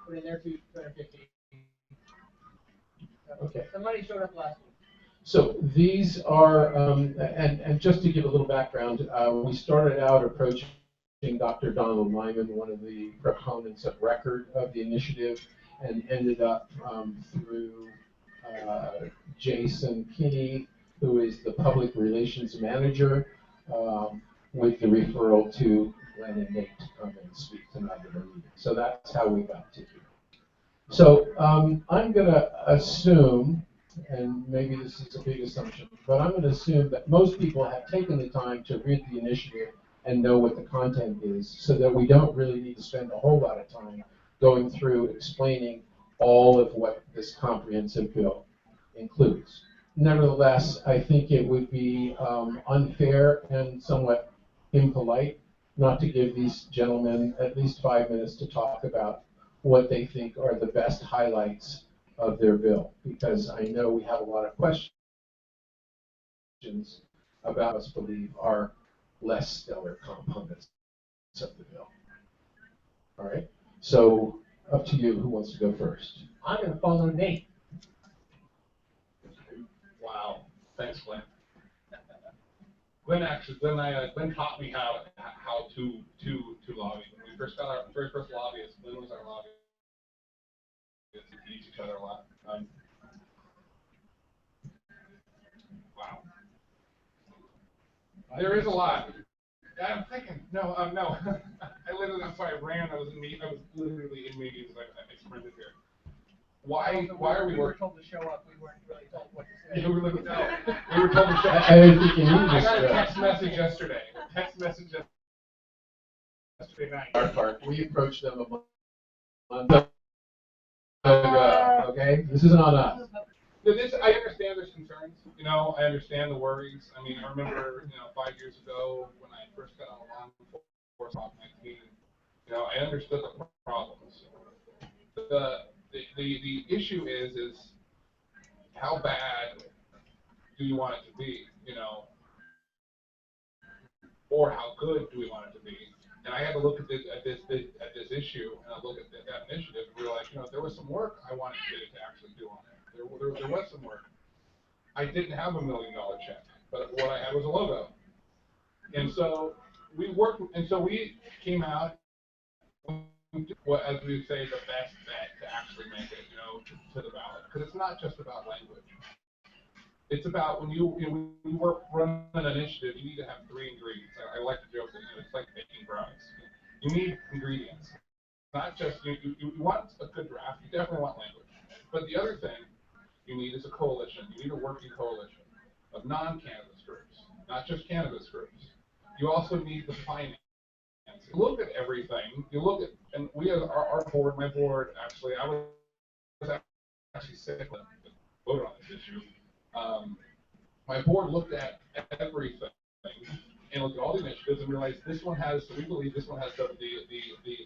put in their $250. Okay. Somebody showed up last week. So these are, and just to give a little background, we started out approaching Dr. Donald Lyman, one of the proponents of record of the initiative, and ended up through Jason Kinney, who is the public relations manager, with the referral to Glenn and Nate to come and speak tonight at the meeting. So that's how we got to here. So I'm going to assume, and maybe this is a big assumption, but I'm going to assume that most people have taken the time to read the initiative and know what the content is, so that we don't really need to spend a whole lot of time going through explaining all of what this comprehensive bill includes. Nevertheless, I think it would be unfair and somewhat impolite not to give these gentlemen at least 5 minutes to talk about what they think are the best highlights of their bill, because I know we have a lot of questions about us believe are less stellar components of the bill. All right, so up to you. Who wants to go first? I'm going to follow Nate. Wow, thanks, Glenn. Glenn taught me how to lobby. When we first got our very first lobbyist, Glenn was our lobbyist. We teach each other a lot. Wow. There is a lot. I'm thinking, no. I'm sorry, I ran. I was literally in meetings. I sprinted here. Why are we We were working? told to show up, we weren't really told what to say. We were told to show up. I think you need I this. got a text message yesterday. Yesterday night. Our part, we approached them a month ago, okay? This isn't on us. I understand there's concerns. I understand the worries. I mean, I remember, 5 years ago when I first got on law enforcement, 19, I understood the problems. The issue is how bad do you want it to be, or how good do we want it to be? And I had to look at this issue, and I look at that initiative, and realize, there was some work I wanted to actually do on it. There was some work. I didn't have $1 million check, but what I had was a logo. And so we came out, what, as we say, the best bet to actually make it, to the ballot. Because it's not just about language. It's about when you work run an initiative, you need to have 3 ingredients. I like to joke that it's like baking brownies. You need ingredients. Not just you want a good draft. You definitely want language. But the other thing you need is a coalition. You need a working coalition of non-cannabis groups, not just cannabis groups. You also need the finance. You look at everything. You look at, and we have our board. My board actually, I was actually sick when I voted on this issue. My board looked at everything and looked at all the initiatives and realized we believe this one has the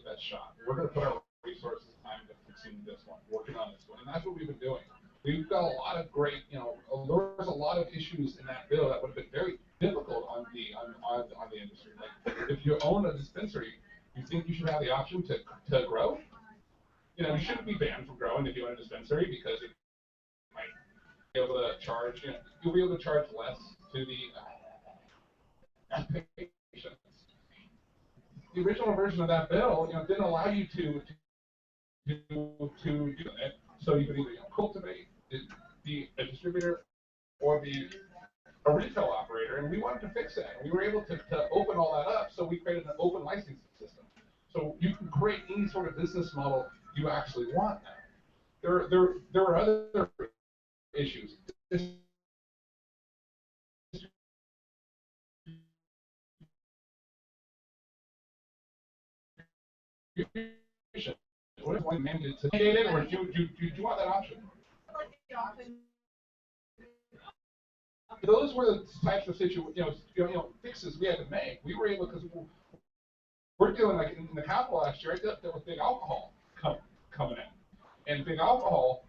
best shot. We're going to put our resources and time into fixing this one, working on this one. And that's what we've been doing. We've got a lot of great, there was a lot of issues in that bill that would have been very difficult on the industry. Like, if you own a dispensary, you think you should have the option to grow? You shouldn't be banned from growing if you own a dispensary, because it might be able to charge, you'll be able to charge less to the patients. The original version of that bill, didn't allow you to do it. So you could either cultivate, be a distributor, or be a retail operator, and we wanted to fix that. And we were able to open all that up, so we created an open licensing system. So you can create any sort of business model you actually want now. There are other issues. What if one mandated to mandate it, or do you want that option? Those were the types of fixes we had to make. We were able, because we're dealing, like in the Capitol last year, I dealt with big alcohol coming in, and big alcohol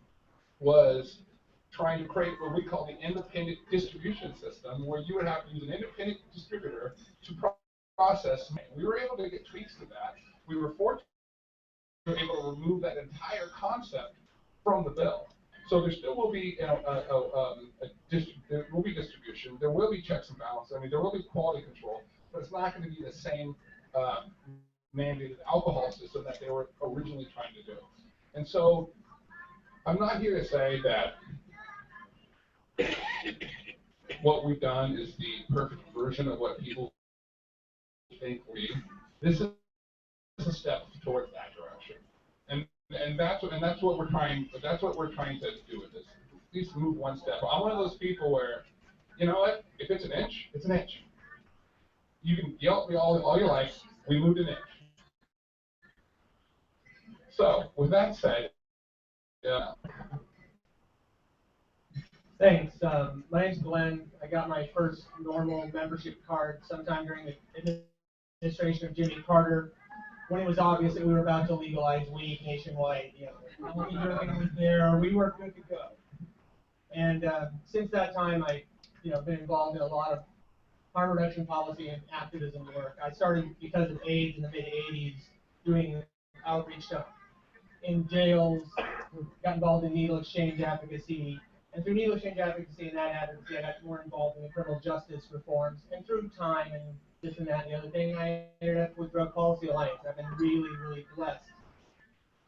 was trying to create what we call the independent distribution system, where you would have to use an independent distributor to process. We were able to get tweaks to that. We were fortunate to be able to remove that entire concept from the bill. So there still will be, there will be distribution. There will be checks and balances. I mean, there will be quality control, but it's not going to be the same mandated alcohol system that they were originally trying to do. And so, I'm not here to say that what we've done is the perfect version of what people think we. This is a step towards that direction, and that's what we're trying. That's what we're trying to do with this. At least move one step. I'm one of those people where, you know what? If it's an inch, it's an inch. You can yell at me all you like. We moved an inch. So, with that said, Thanks. My name's Glenn. I got my first NORML membership card sometime during the administration of Jimmy Carter, when it was obvious that we were about to legalize weed nationwide. Halloween Hurricane was there. We were good to go. And since that time, I've been involved in a lot of harm reduction policy and activism work. I started because of AIDS in the mid-'80s, doing outreach stuff in jails, got involved in needle exchange advocacy, and through needle exchange advocacy and that advocacy, I got more involved in the criminal justice reforms, and through time and this and that and the other thing, I ended up with Drug Policy Alliance. I've been really, really blessed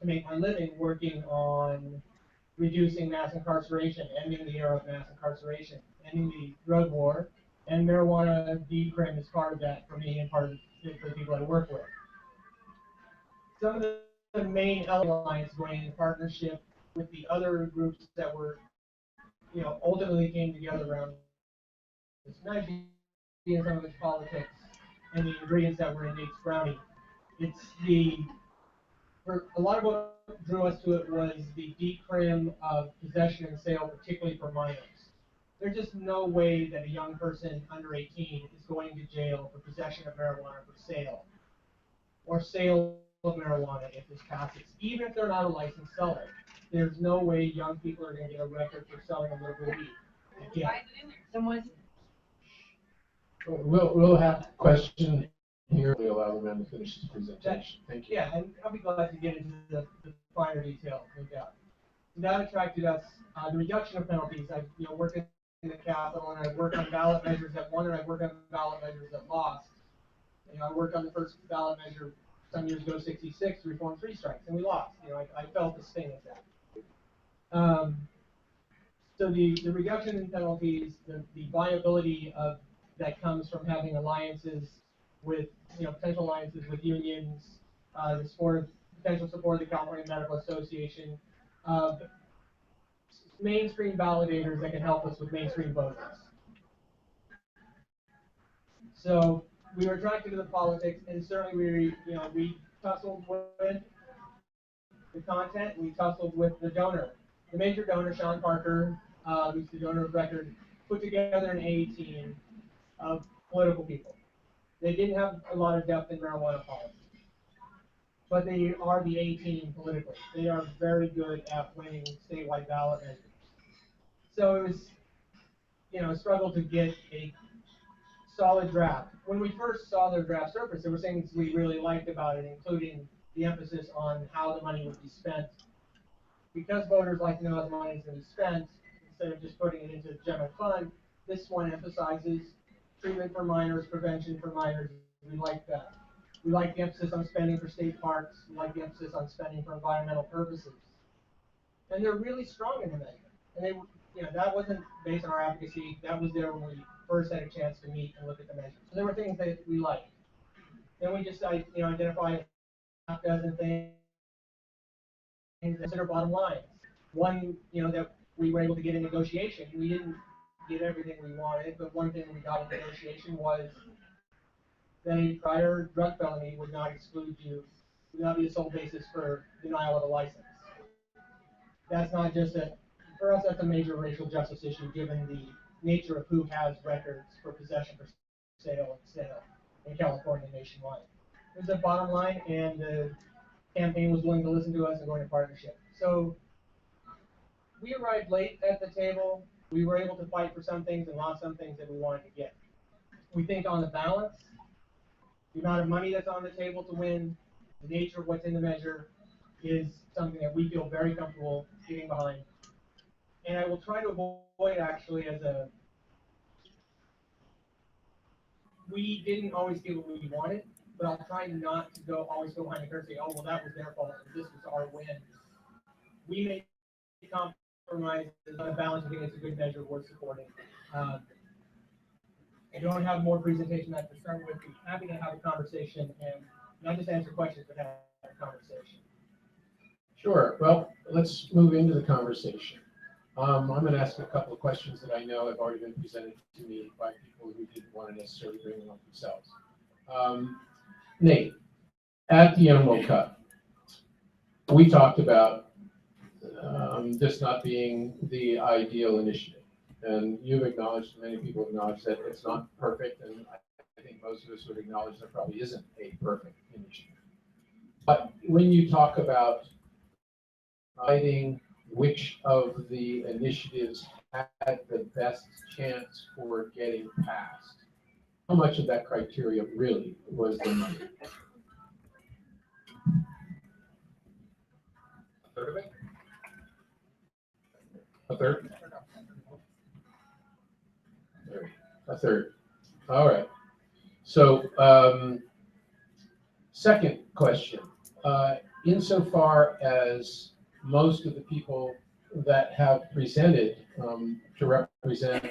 to make my living working on reducing mass incarceration, ending the era of mass incarceration, ending the drug war, And marijuana decrim is part of that for me and part of it for the people I work with. Some of the main elements going in partnership with the other groups that were, ultimately came together around this measure and some of its politics and the ingredients that were in Nate's brownie. For a lot of what drew us to it was the decrim of possession and sale, particularly for minors. There's just no way that a young person under 18 is going to jail for possession of marijuana for sale, or sale of marijuana if this passes, even if they're not a licensed seller. There's no way young people are going to get a record for selling a little bit of weed. Yeah. We'll have a question here. We allow the man to finish his presentation. Thank you. Yeah, and I'll be glad to get into the finer details, no doubt. That attracted us, the reduction of penalties. I work in the Capitol, and I work on ballot measures that won, and I work on ballot measures that lost. I worked on the first ballot measure some years ago, 66, to reform 3 strikes, and we lost. I felt the sting of that. So the reduction in penalties, the viability of that comes from having alliances with, potential alliances with unions, the potential support of the California Medical Association, mainstream validators that can help us with mainstream voters. So we were attracted to the politics, and certainly we tussled with the content. We tussled with the donor. The major donor, Sean Parker, who's the donor of record, put together an A team of political people. They didn't have a lot of depth in marijuana policy, but they are the A team politically. They are very good at winning statewide ballot measures. So it was, a struggle to get a solid draft. When we first saw their draft surface, there were things we really liked about it, including the emphasis on how the money would be spent. Because voters like to know how the money is going to be spent, instead of just putting it into the general fund, this one emphasizes treatment for minors, prevention for minors. We like that. We like the emphasis on spending for state parks. We like the emphasis on spending for environmental purposes. And they're really strong in the measure. And that wasn't based on our advocacy. That was there when we first had a chance to meet and look at the measure. So there were things that we liked. Then we just identified a half dozen things that consider bottom lines. One, that we were able to get in negotiation. We didn't get everything we wanted, but one thing we got in negotiation was that a prior drug felony would not exclude you, would not be the sole basis for denial of a license. That's not just for us, that's a major racial justice issue given the nature of who has records for possession for sale in California nationwide. It was a bottom line, and the campaign was willing to listen to us and go into partnership. So we arrived late at the table. We were able to fight for some things and lost some things that we wanted to get. We think on the balance, the amount of money that's on the table to win, the nature of what's in the measure, is something that we feel very comfortable getting behind. And I will try to avoid actually we didn't always get what we wanted, but I'll try not to always go behind the curtain and say, oh, well, that was their fault, and this was our win. We made compromises on a balance. I think it's a good measure worth supporting. I don't have more presentation than to start with. I'm happy to have a conversation and not just answer questions, but have a conversation. Sure. Well, let's move into the conversation. I'm going to ask a couple of questions that I know have already been presented to me by people who didn't want to necessarily bring them up themselves. Nate, at the Emerald Cup, we talked about this not being the ideal initiative. And you've acknowledged, many people acknowledge that it's not perfect, and I think most of us would acknowledge there probably isn't a perfect initiative. But when you talk about deciding which of the initiatives had the best chance for getting passed, how much of that criteria really was the money? A third of it? A third? A third. All right. So, second question. Insofar as most of the people that have presented to represent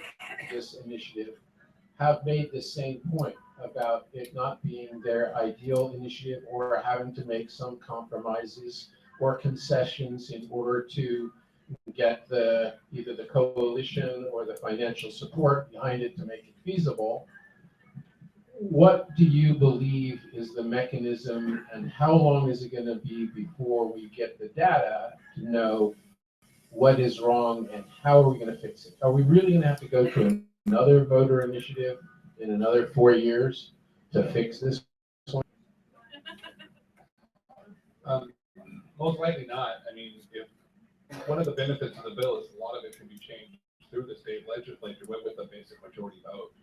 this initiative have made the same point about it not being their ideal initiative or having to make some compromises or concessions in order to get either the coalition or the financial support behind it to make it feasible. What do you believe is the mechanism, and how long is it going to be before we get the data to know what is wrong and how are we going to fix it? Are we really going to have to go to another voter initiative in another 4 years to fix this one? Most likely not. I mean, if one of the benefits of the bill is a lot of it can be changed through the state legislature with a basic majority vote.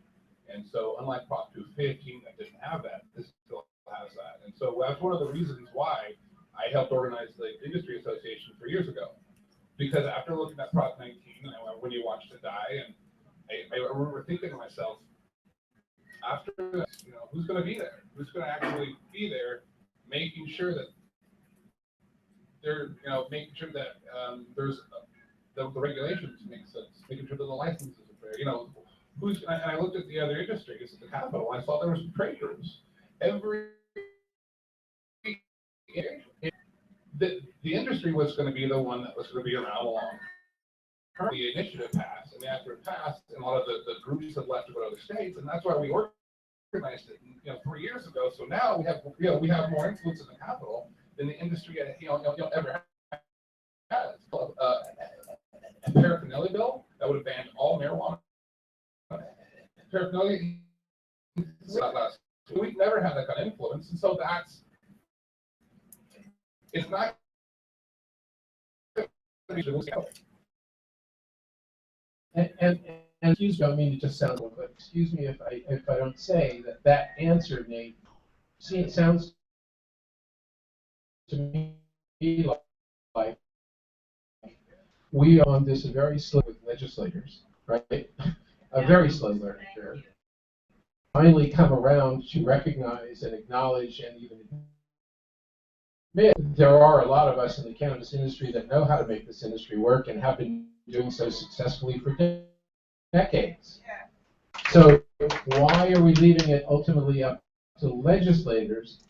And so unlike Prop 215 that didn't have that, this still has that. And so that's one of the reasons why I helped organize the industry association 3 years ago. Because after looking at Prop 19, when you watched it die, and I remember thinking to myself, after this, who's going to be there? Who's going to actually be there, making sure that they're, making sure that there's the regulations make sense, making sure that the licenses are fair. And I looked at the other industries at the Capitol, and I saw there was trade groups. The industry was going to be the one that was going to be around long. The initiative passed, and after it passed, and a lot of the groups had left to go to other states, and that's why we organized it, 3 years ago. So now we have more influence in the Capitol than the industry ever has. A paraphernalia bill that would have banned all marijuana. Paraphernalia. We've never had that kind of influence, and so it's not. And excuse me, I mean it just sounds like, but excuse me if I don't say that answer, Nate. See, it sounds to me like we are on this very slow with legislators, right? A very slow learning curve. Finally come around to recognize and acknowledge and even admit there are a lot of us in the cannabis industry that know how to make this industry work and have been doing so successfully for decades. So why are we leaving it ultimately up to legislators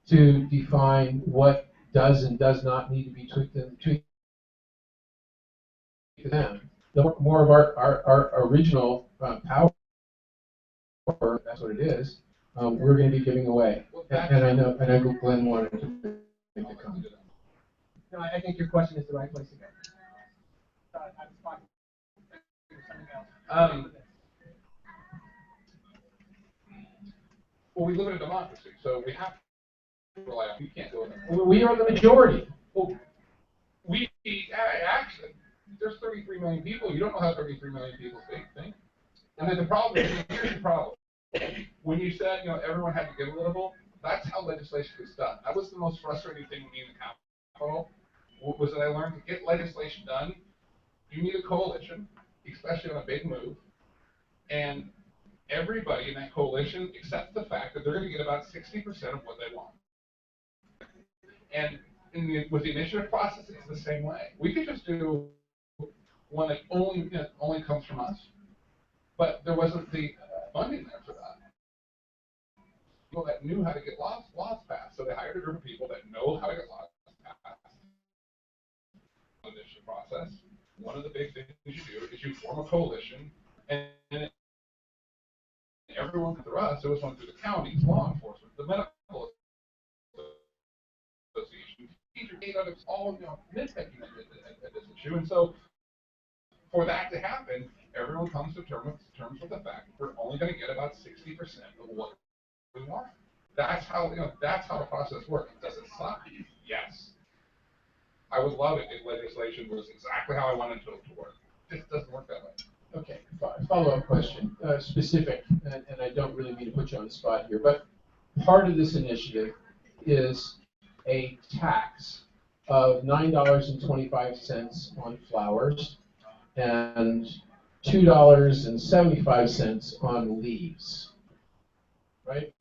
to define what does and does not need to be tweaked to them? The more of our original power, that's what it is, we're going to be giving away. And I know Glenn wanted to make a comment. No, I think your question is the right place to go. Well, we live in a democracy, so we have to rely on. We can't go in there. We are the majority. Well, actually, there's 33 million people. You don't know how 33 million people think. And then the problem is, here's the problem. When you said, everyone had to give a little, that's how legislation gets done. That was the most frustrating thing with me in the Capitol, was that I learned to get legislation done, you need a coalition, especially on a big move, and everybody in that coalition accepts the fact that they're going to get about 60% of what they want. And with the initiative process, it's the same way. We could just do one that only comes from us, but there wasn't the funding there for that. People that knew how to get laws passed, so they hired a group of people that know how to get laws passed. Initiative process. One of the big things you do is you form a coalition, and everyone through us, so it's one through the counties, law enforcement, the medical association, teacher data, all nitpicking at this issue. And so for that to happen, everyone comes to terms with the fact that we're only going to get about 60% of what we want. That's how the process works. Does it suck? Yes. I would love it if legislation was exactly how I wanted it to work. It just doesn't work that way. Okay, follow-up question, specific, and I don't really mean to put you on the spot here, but part of this initiative is a tax of $9.25 on flowers and $2.75 on leaves, right?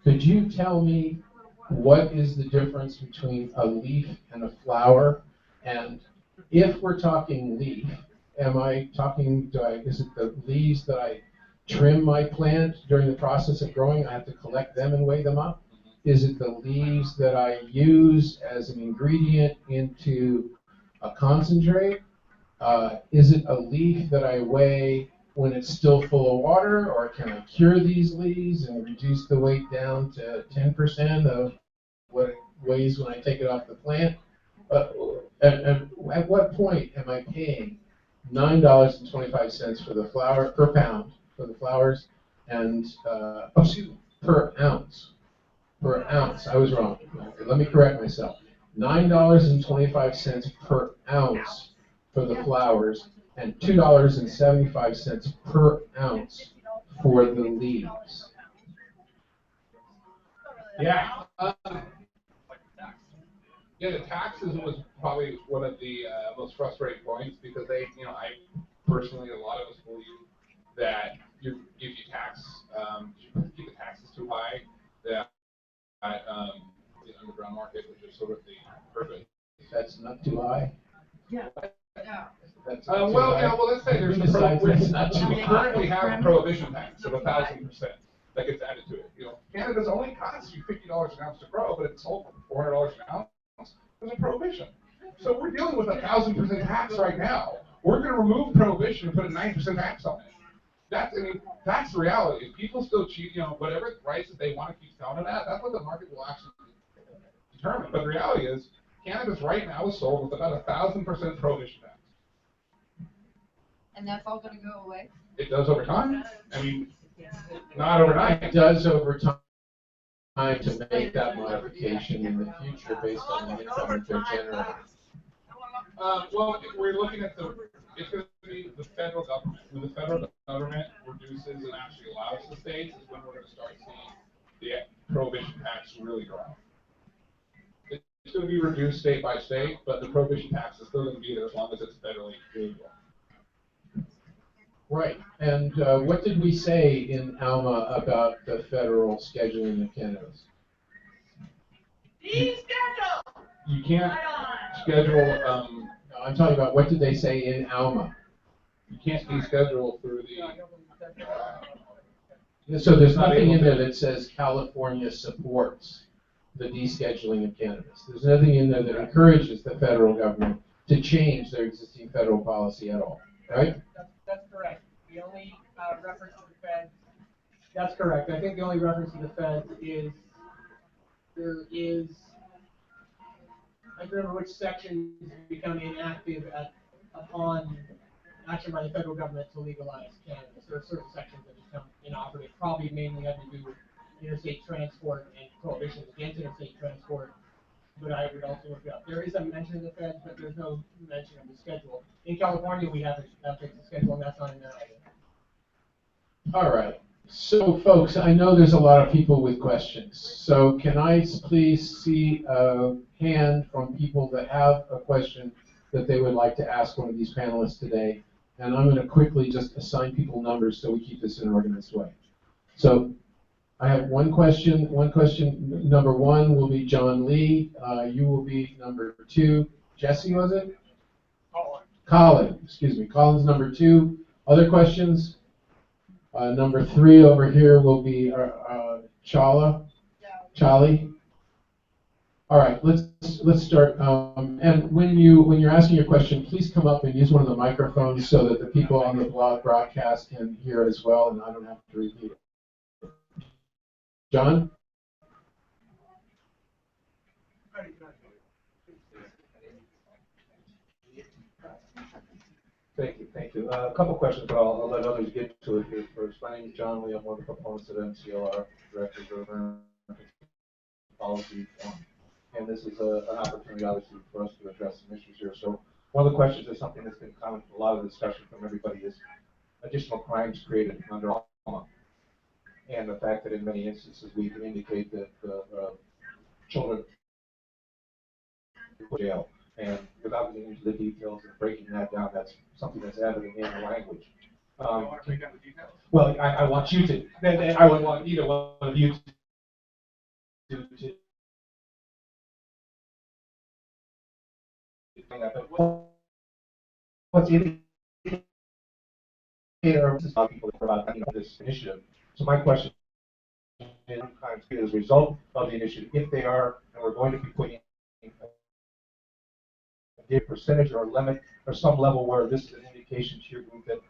Could you tell me what is the difference between a leaf and a flower? And if we're talking leaf, am I talking, is it the leaves that I trim my plant during the process of growing? I have to collect them and weigh them up? Is it the leaves that I use as an ingredient into a concentrate? Is it a leaf that I weigh when it's still full of water, or can I cure these leaves and reduce the weight down to 10% of what it weighs when I take it off the plant? At what point am I paying $9.25 for the flower per pound for the flowers, and per ounce? Per ounce, I was wrong. Okay, let me correct myself. $9.25 per ounce for the flowers, and $2.75 per ounce for the leaves. Yeah. Yeah, the taxes was probably one of the most frustrating points because they, I personally, a lot of us believe that if you tax, keep the taxes too high, that the underground market, which is sort of the purpose. That's not too high. Yeah. That's well, well, let's say there's we currently have a prohibition tax of 1,000% that gets added to it. Canada's only costs you $50 an ounce to grow, but it's sold for $400 an ounce. There's a prohibition. So we're dealing with 1,000% tax right now. We're going to remove prohibition and put a 9% tax on it. That's the reality. If people still cheat, whatever prices they want to keep selling it at, that's what the market will actually determine. But the reality is, cannabis right now is sold with about 1,000% prohibition tax. And that's all going to go away? It does over time. I mean, not overnight. It does over time to make that modification in the future based on the income that they're generating. Well, we're looking at it's going to be the federal government. When the federal government reduces and actually allows the states is when we're going to start seeing the prohibition tax really drop. It's going to be reduced state by state, but the prohibition tax is still going to be there as long as it's federally legal. Right. And what did we say in Alma about the federal scheduling of cannabis? You can't schedule. No, I'm talking about what did they say in Alma? You can't deschedule through the. So there's nothing in there that says California supports the descheduling of cannabis. There's nothing in there that encourages the federal government to change their existing federal policy at all, right? That's correct. The only reference to the Fed. That's correct. I think the only reference to the Fed is there is. I don't remember which section become inactive upon action by the federal government to legalize cannabis. There are certain sections that become inoperative, probably mainly have to do with interstate transport and prohibitions against interstate transport. But I would also look it up. There is a mention of the Fed, but there's no mention of the schedule. In California, we have a fixed schedule, and that's not in there either. All right. So, folks, I know there's a lot of people with questions. So can I please see a hand from people that have a question that they would like to ask one of these panelists today? And I'm going to quickly just assign people numbers so we keep this in an organized way. So I have one question. Number one will be John Lee. You will be number two. Jesse, was it? Colin. Excuse me. Colin's number two. Other questions? Number three over here will be Charlie. All right, let's start. And when you're asking your question, please come up and use one of the microphones so that the people on the broadcast can hear it as well, and I don't have to repeat it. John? Thank you. A couple questions, but I'll let others get to it here first. My name is John Lee. I'm one of the proponents of MCLR, Director of Environmental Policy. And this is an opportunity, obviously, for us to address some issues here. So one of the questions is something that's been common from a lot of the discussion from everybody is additional crimes created under Alma. And the fact that in many instances we can indicate that children go to jail. And without getting into the details and breaking that down, that's something that's evident in the language. Well, I want you to. I would want either one of you to what's indicated there are people that are about this initiative. So my question is, as a result of the initiative, if they are, and we're going to be putting a percentage or a limit or some level where this is an indication to your group that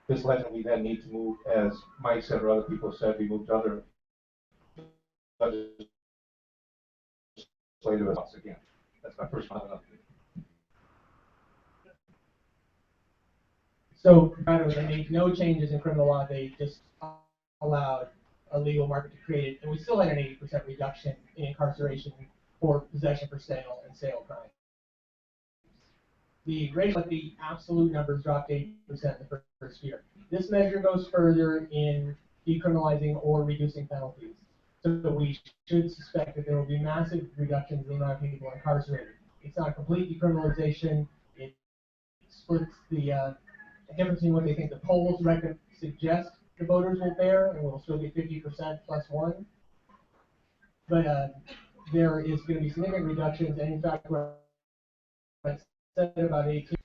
this legislation we then need to move, as Mike said or other people said, we moved to other legislative thoughts again. That's my first comment. So, they made no changes in criminal law. They just allowed a legal market to create it, and we still had an 80% reduction in incarceration for possession for sale and sale crimes. The rate of the absolute numbers dropped 8% in the first year. This measure goes further in decriminalizing or reducing penalties. So we should suspect that there will be massive reductions in the amount of people incarcerated. It's not a complete decriminalization. It splits the difference in what they think the polls suggest the voters will bear, and will still be 50% plus one. But there is going to be significant reductions, and in fact, I said about 18.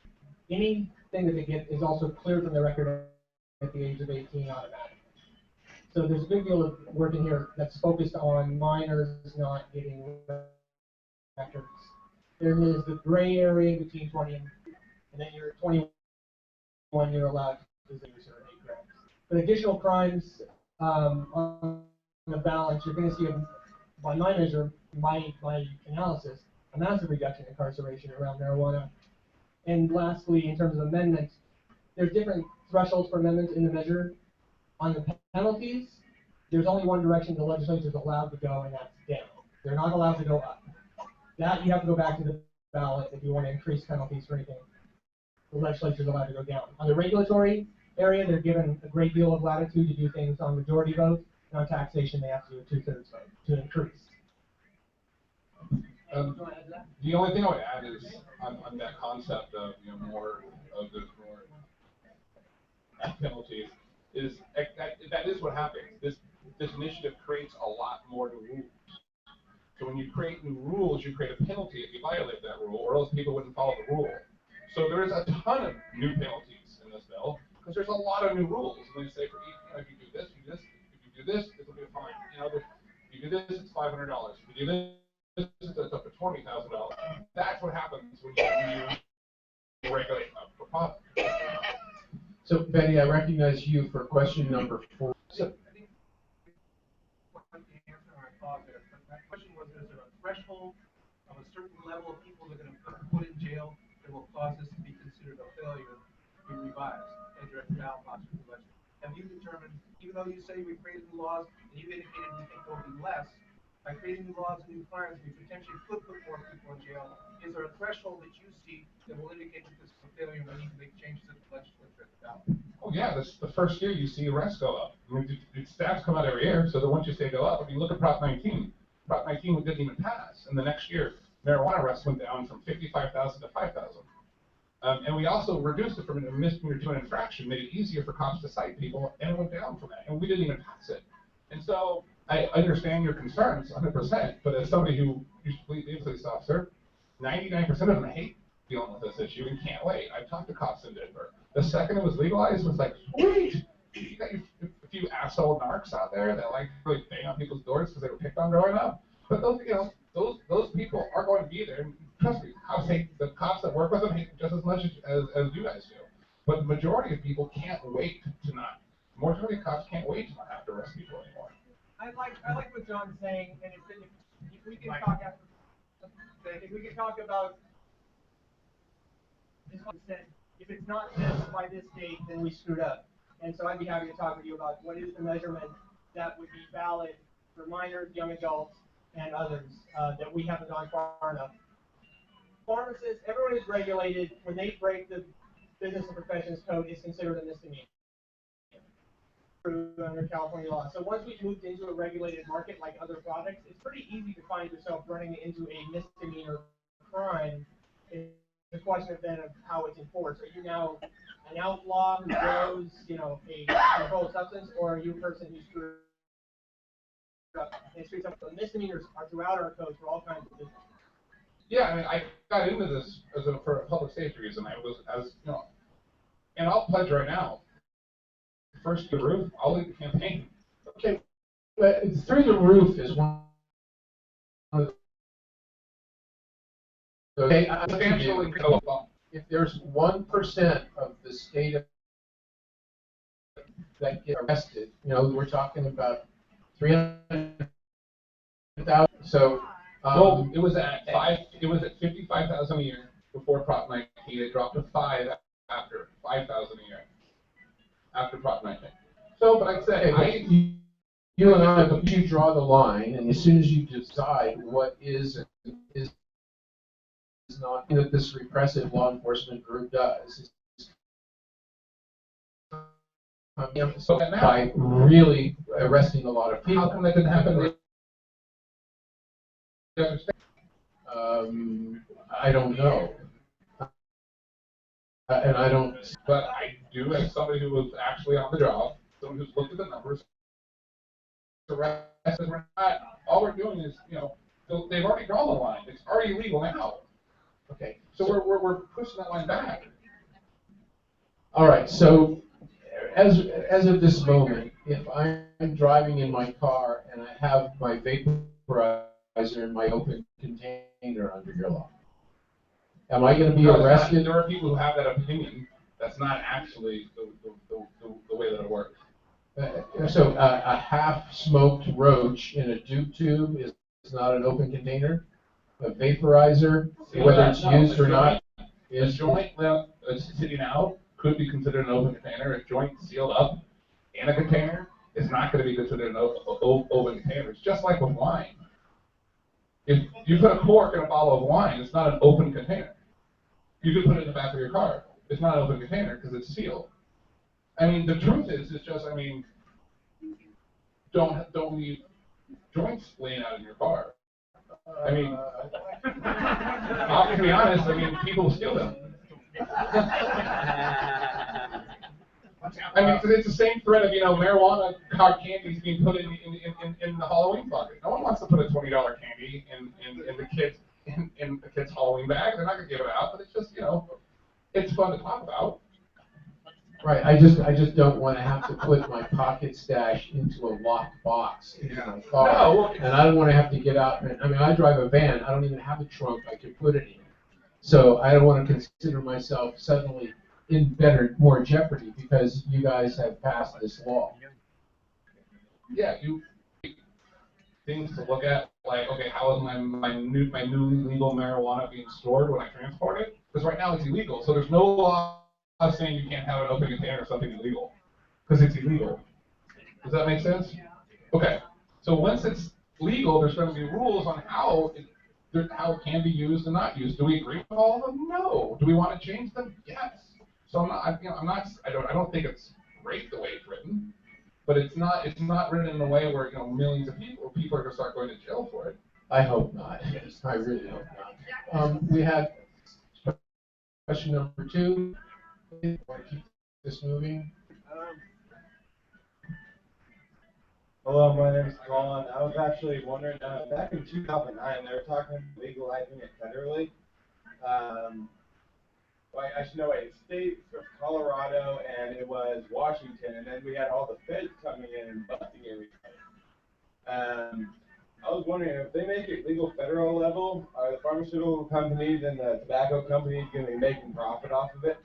Anything that they get is also cleared from the record at the age of 18 automatically. So there's a good deal of work in here that's focused on minors not getting records. There is the gray area between 20 and then you're 21, you're allowed to use or 8 grams. For additional crimes on the balance, you're going to see, by my measure, my analysis, a massive reduction in incarceration around marijuana. And lastly, in terms of amendments, there's different thresholds for amendments in the measure. On the penalties, there's only one direction the legislature is allowed to go, and that's down. They're not allowed to go up. That you have to go back to the ballot if you want to increase penalties for anything. The legislature is allowed to go down. On the regulatory area, they're given a great deal of latitude to do things on majority vote, and on taxation, they have to do a 2/3 vote to increase. The only thing I would add is on that concept of more of the more penalties is that is what happens. This initiative creates a lot more new rules. So when you create new rules, you create a penalty if you violate that rule, or else people wouldn't follow the rule. So there is a ton of new penalties in this bill because there's a lot of new rules. And they say for each, if you do this, you do this. If you do this, it'll be a fine. If you do this, it's $500. If you do this, it's up to $20,000. That's what happens when you regulate a product. So Betty, I recognize you for question number 4. So, my question was, is there a threshold of a certain level of people that are going to put in jail that will cause this to be considered a failure to be revised and direct ballot box for the election? Have you determined, even though you say we created new laws and you indicated you think there will be less, by creating new laws and new crimes, we potentially could put more people in jail? Is there a threshold that you see that will indicate that this is a failure and we need to make changes to the legislature at the ballot? Oh yeah, this the first year you see arrests go up. I mean, the stats come out every year, so the ones you say go up. If you look at Prop 19, Prop 19 didn't even pass, and the next year marijuana arrests went down from 55,000 to 5,000. And we also reduced it from a misdemeanor to an infraction, made it easier for cops to cite people, and it went down from that, and we didn't even pass it. And so I understand your concerns 100%, but as somebody who used to be a police officer, 99% of them hate dealing with this issue and can't wait. I've talked to cops in Denver. The second it was legalized, it was like, sweet! You got a few asshole narcs out there that like really bang on people's doors because they were picked on growing up. But those, those people are going to be there. And trust me, cops hate the cops that work with them hate just as much as you guys do. But the majority of people can't wait to not. The majority of cops can't wait to not have to arrest people anymore. I like what John's saying, and if we can talk after, if we can talk about this one said, if it's not this by this date, then we screwed up. And so I'd be happy to talk with you about what is the measurement that would be valid for minors, young adults, and others that we haven't gone far enough. Pharmacists, everyone is regulated. When they break the Business and Professions Code, it's considered a misdemeanor under California law. So once we've moved into a regulated market like other products, it's pretty easy to find yourself running into a misdemeanor crime. It's a question then of how it's enforced. Are you now an outlaw who grows, a controlled substance, or are you a person who's screwed up? And misdemeanors are throughout our code for all kinds of business. Yeah, I mean, I got into this for a public safety reason. And I'll pledge right now, first to the roof, I'll lead the campaign. Okay, but through the roof is one of the. Okay, Substantially, if there's 1% of the state that get arrested, we're talking about 300,000. So, well, it was at 55,000 a year before Prop 19. It dropped to 5 after 5,000 a year after Prop 19. So, but like I said, you and I, you draw the line, and as soon as you decide what is and is not that this repressive law enforcement group does, by really arresting a lot of people. How come that didn't happen? I don't know. And I don't. But I do, as somebody who was actually on the job, someone who's looked at the numbers, all we're doing is, so they've already drawn the line. It's already illegal now. Okay. So we're pushing that line back. All right. So as of this moment, if I'm driving in my car and I have my vaporizer in my open container under your law, am I going to be arrested? There are people who have that opinion. That's not actually the way that it works. So a half-smoked roach in a jute tube is not an open container? A vaporizer, whether it's used or not? A joint that's sitting out could be considered an open container. A joint sealed up in a container is not going to be considered an open container. It's just like with wine. If you put a cork in a bottle of wine, it's not an open container. You could put it in the back of your car. It's not an open container because it's sealed. I mean, the truth is, it's just, don't leave joints laying out in your car. I mean, I'll be honest, people steal them. It's the same threat of, marijuana hard candies being put in the Halloween bucket. No one wants to put a $20 candy in the kids' Halloween bag. They're not going to give it out, but it's just, it's fun to talk about. Right. I just don't want to have to put my pocket stash into a locked box in my car. No. And I don't want to have to get out. I drive a van. I don't even have a trunk I can put it in. So I don't want to consider myself suddenly in more jeopardy because you guys have passed this law. Yeah, things to look at, like, okay, how is my new legal marijuana being stored when I transport it? Because right now it's illegal, so there's no law saying you can't have an open container of something illegal, because it's illegal. Does that make sense? Okay, so once it's legal, there's going to be rules on how it can be used and not used. Do we agree with all of them? No. Do we want to change them? Yes. So I don't think it's great the way it's written, but it's not written in a way where millions of people are going to start going to jail for it. I hope not. I really hope not. We had question number 2. Want to keep this moving? Hello, my name is Colin. I was actually wondering, back in 2009, they were talking about legalizing it federally. I should know a state of Colorado, and it was Washington, and then we had all the feds coming in and busting everybody. I was wondering, if they make it legal federal level, are the pharmaceutical companies and the tobacco companies going to be making profit off of it?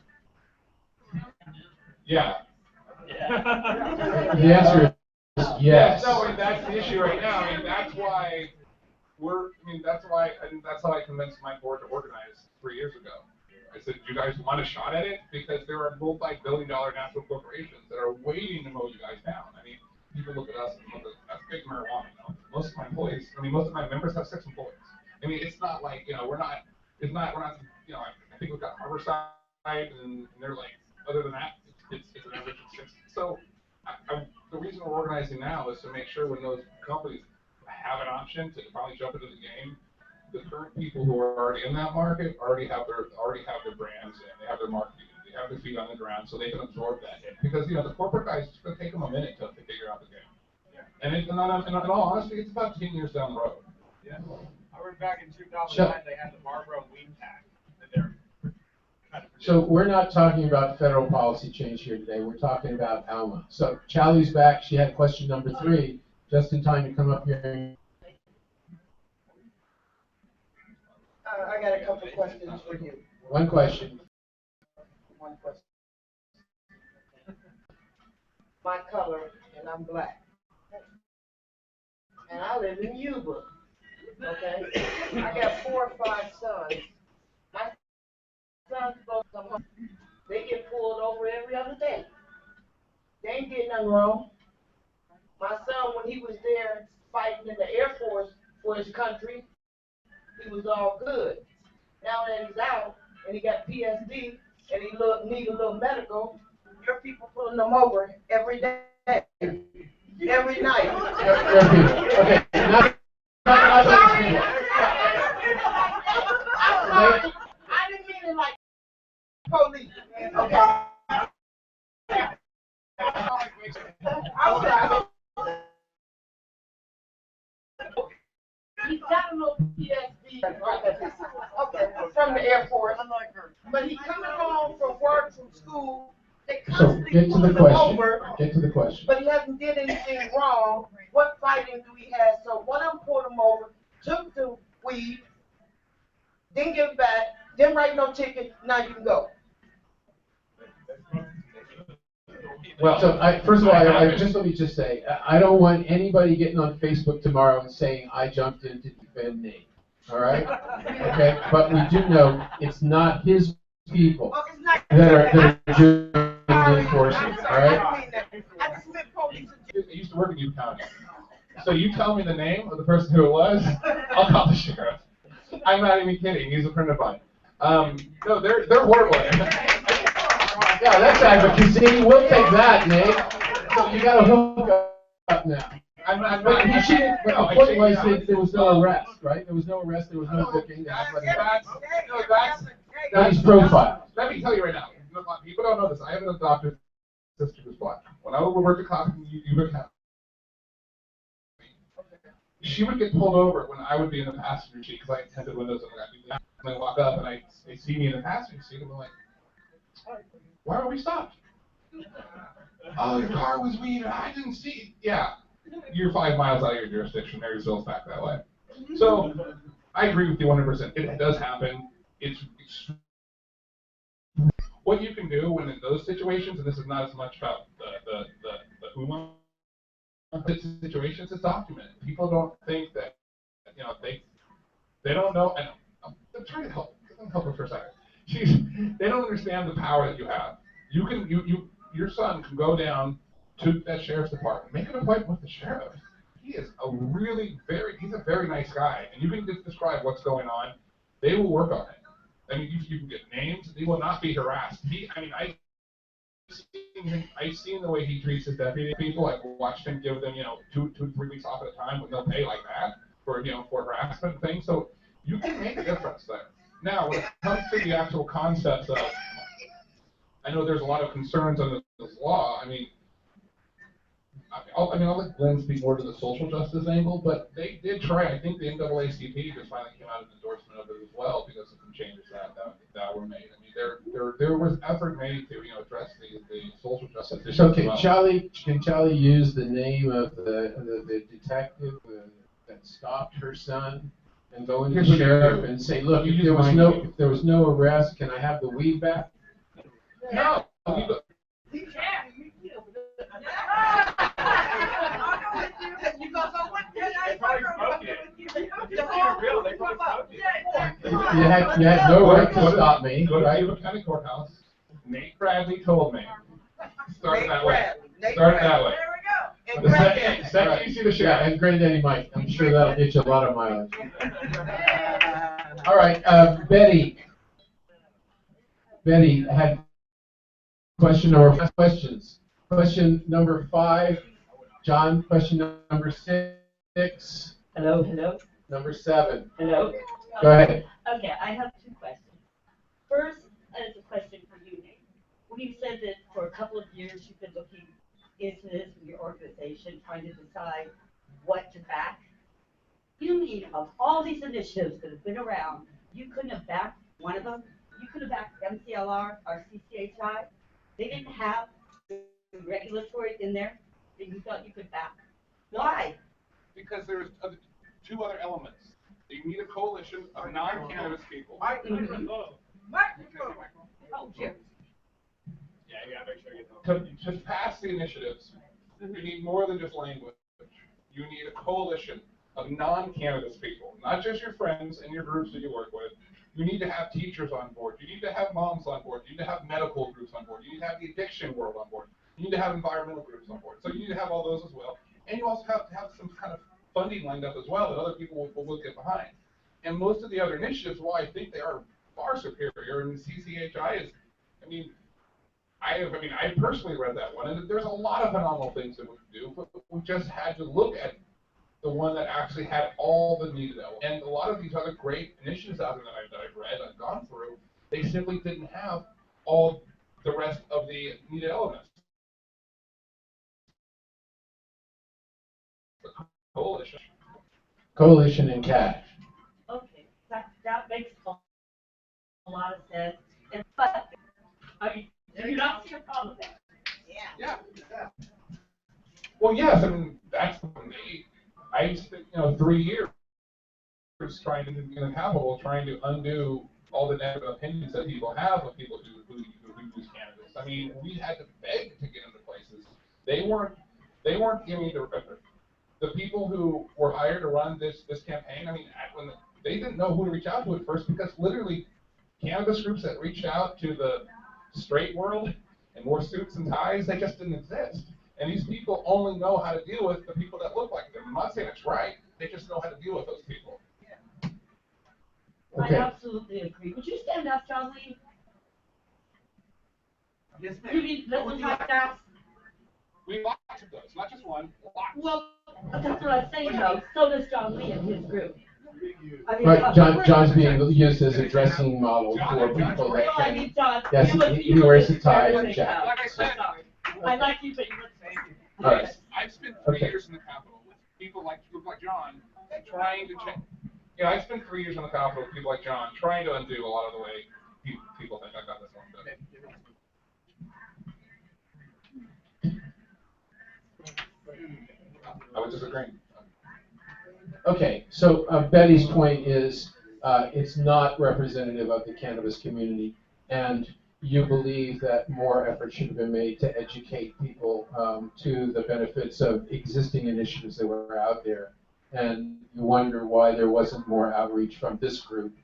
Yeah. The answer is yes. No, that's the issue right now. That's why that's how I convinced my board to organize 3 years ago. I said, do you guys want a shot at it? Because there are multi-billion-dollar national corporations that are waiting to mow you guys down. People look at us and look at that's big marijuana. Most of my employees, most of my members have 6 employees. It's not like, we're not, I think we've got Harborside, and they're like, other than that, it's an average of 6. So the reason we're organizing now is to make sure when those companies have an option to finally jump into the game, the current people who are already in that market already have their brands and they have their marketing, they have their feet on the ground, so they can absorb that hit. Because the corporate guys, it's going to take them a minute to figure out the game. Yeah. And in all honesty, it's about 10 years down the road. Yeah. I remember back in 2009, they had the Marlboro weed tax, and they're kind of So we're not talking about federal policy change here today. We're talking about Alma. So Charlie's back. She had question number 3, just in time to come up here. I got a couple questions for you. One question. One question. My color, and I'm black. And I live in Yuba. Okay? I got 4 or 5 sons. My sons both come home. They get pulled over every other day. They ain't did nothing wrong. My son, when he was there fighting in the Air Force for his country, he was all good. Now that he's out and he got PSD and he need a little medical, your people pulling them over every day, every night. Okay. I'm sorry. I didn't mean it like police. Okay. I'm sorry. He's got a little PSD, okay, from the Air Force. But he coming home from work, from school. They So constantly get to pulling the him question. over. Get to the question. But he hasn't did anything wrong. What fighting do he have? So one of them pulled him over, took the weed, didn't give it back, didn't write no ticket. Now you can go. Well, so first of all, let me just say, I don't want anybody getting on Facebook tomorrow and saying I jumped in to defend Nate. All right? Okay? But we do know it's not his people that are doing the enforcement. All right? I used to work in Yuba County. So you tell me the name of the person who it was, I'll call the sheriff. I'm not even kidding. He's a friend of mine. No, they're horrible. Yeah, that's advocacy. We'll take that, Nate. So you got to hook up now. But the point was that there was no arrest, right? There was no arrest. There was no booking. That's his profile. Let me tell you right now. People don't know this. I have an adopted sister who's black. When I would work at Cox in Yuba County, she would get pulled over when I would be in the passenger seat because I had tinted windows and I walk up and they see me in the passenger seat and I'm like, why were we stopped? Oh, your car was weed. I didn't see it. Yeah, you're 5 miles out of your jurisdiction. Marysville's back that way. So I agree with you 100%. It does happen. It's what you can do when in those situations, and this is not as much about the UMA situations, it's documented. People don't think that, they don't know, and I'm trying to help her for a second. They don't understand the power that you have. Your son can go down to that sheriff's department, make an appointment with the sheriff. He is he's a very nice guy, and you can just describe what's going on. They will work on it. I mean, you can get names. He will not be harassed. I've seen the way he treats his deputy people. I've watched him give them, 2 to 3 weeks off at a time with no pay like that for harassment and things. So you can make a difference there. Now, when it comes to the actual concepts of, I know there's a lot of concerns on this law. I'll let Glenn speak more to the social justice angle, but they did try. I think the NAACP just finally came out with an endorsement of it as well because of some changes that were made. I mean, there was effort made to address the social justice issues. So can Charlie use the name of the detective that stopped her son and go into the sheriff and say, look, if there was no arrest, can I have the weed back? No. You had no right to stop me. Go to Right? Yuba County Courthouse. Nate Bradley told me. Start that way. There we go. The second you see the sheriff. Yeah, and Granddaddy Mike. I'm sure that'll get you a lot of mileage. All right, Betty. Betty had questions. Question number 5. John, question number 6. Hello. Number 7. Hello. Go ahead. Okay, I have 2 questions. First, as a question for you, Nate. You said that for a couple of years you've been looking into this with your organization, trying to decide what to back. You mean of all these initiatives that have been around, you couldn't have backed one of them? you could have backed MCLR or CCHI. They didn't have the regulatory in there that you thought you could back. Why? Because there's two other elements. You need a coalition of non-cannabis people. Oh, Jim. Yeah, you gotta make sure you know. To pass the initiatives, you need more than just language. You need a coalition of non-cannabis people, not just your friends and your groups that you work with. You need to have teachers on board. You need to have moms on board. You need to have medical groups on board. You need to have the addiction world on board. You need to have environmental groups on board. So you need to have all those as well. And you also have to have some kind of funding lined up as well that other people will get behind. And most of the other initiatives, while I think they are far superior, and CCHI is, I personally read that one, and there's a lot of phenomenal things that we can do, but we just had to look at the one that actually had all the needed elements. And a lot of these other great initiatives out there that I've read, I've gone through, they simply didn't have all the rest of the needed elements. The coalition and cash. Okay, that makes a lot of sense. But I mean, do you not see a problem there? Yeah. Well, yes, that's I spent 3 years trying to in the Capitol, trying to undo all the negative opinions that people have of people who use cannabis. We had to beg to get into places. They weren't giving the people who were hired to run this campaign. They didn't know who to reach out to at first, because literally cannabis groups that reached out to the straight world and wore suits and ties, they just didn't exist. And these people only know how to deal with the people that look like them. I'm not saying it's right. They just know how to deal with those people. Okay. I absolutely agree. Would you stand up, John Lee? Yes, ma'am. You mean listen like that? We lots of those, not just one. Lots. Well, that's what I'm saying though. So does John Lee and his group. Right, John's being used as a dressing model for people that can. Yes, he wears a tie and jacket. Like I said, I like you, but you look crazy. All right. I've spent 3 years in the Capitol with people like John trying to change. I spent 3 years in the Capitol with people like John trying to undo a lot of the way people think. I got this one done. I was disagreeing. Okay, so Betty's point is it's not representative of the cannabis community, and you believe that more effort should have been made to educate people to the benefits of existing initiatives that were out there, and you wonder why there wasn't more outreach from this group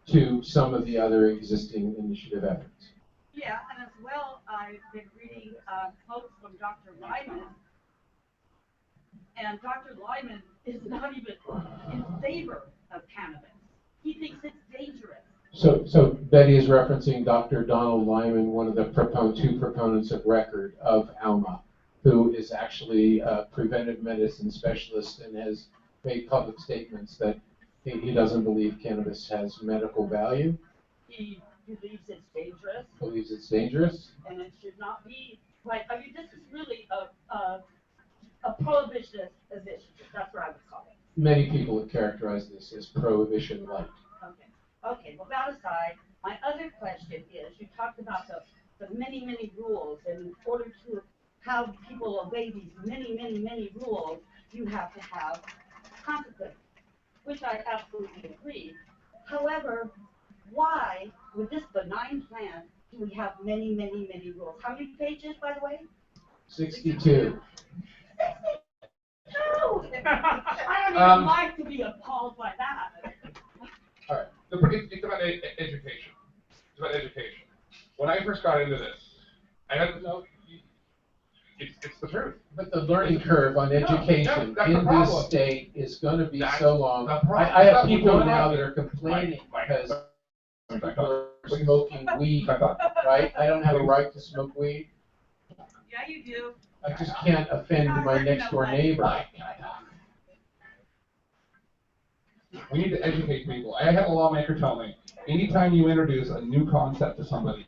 to some of the other existing initiative efforts. Yeah, and as well, I've been reading quotes from Dr. Lyman, and Dr. Lyman is not even in favor of cannabis. He thinks it's dangerous. So Betty is referencing Dr. Donald Lyman, one of the two proponents of record of ALMA, who is actually a preventive medicine specialist and has made public statements that he doesn't believe cannabis has medical value. He believes it's dangerous. Believes it's dangerous. And it should not be like, this is really a prohibitionist position. That's what I would call it. Many people have characterized this as prohibition light. Okay, well, that aside, my other question is, you talked about the many, many rules, and in order to have people obey these many, many, many rules, you have to have consequences, which I absolutely agree. However, why, with this benign plan, do we have many, many, many rules? How many pages, by the way? 62. No! I don't even like to be appalled by that. All right. It's about education. It's about education. When I first got into this, I had to know it's the truth. But the learning curve on education in this state is going to be so long. I have people now that are complaining because people are smoking weed, right? I don't have a right to smoke weed. Yeah, you do. I just can't offend my next door neighbor. We need to educate people. I had a lawmaker tell me, anytime you introduce a new concept to somebody,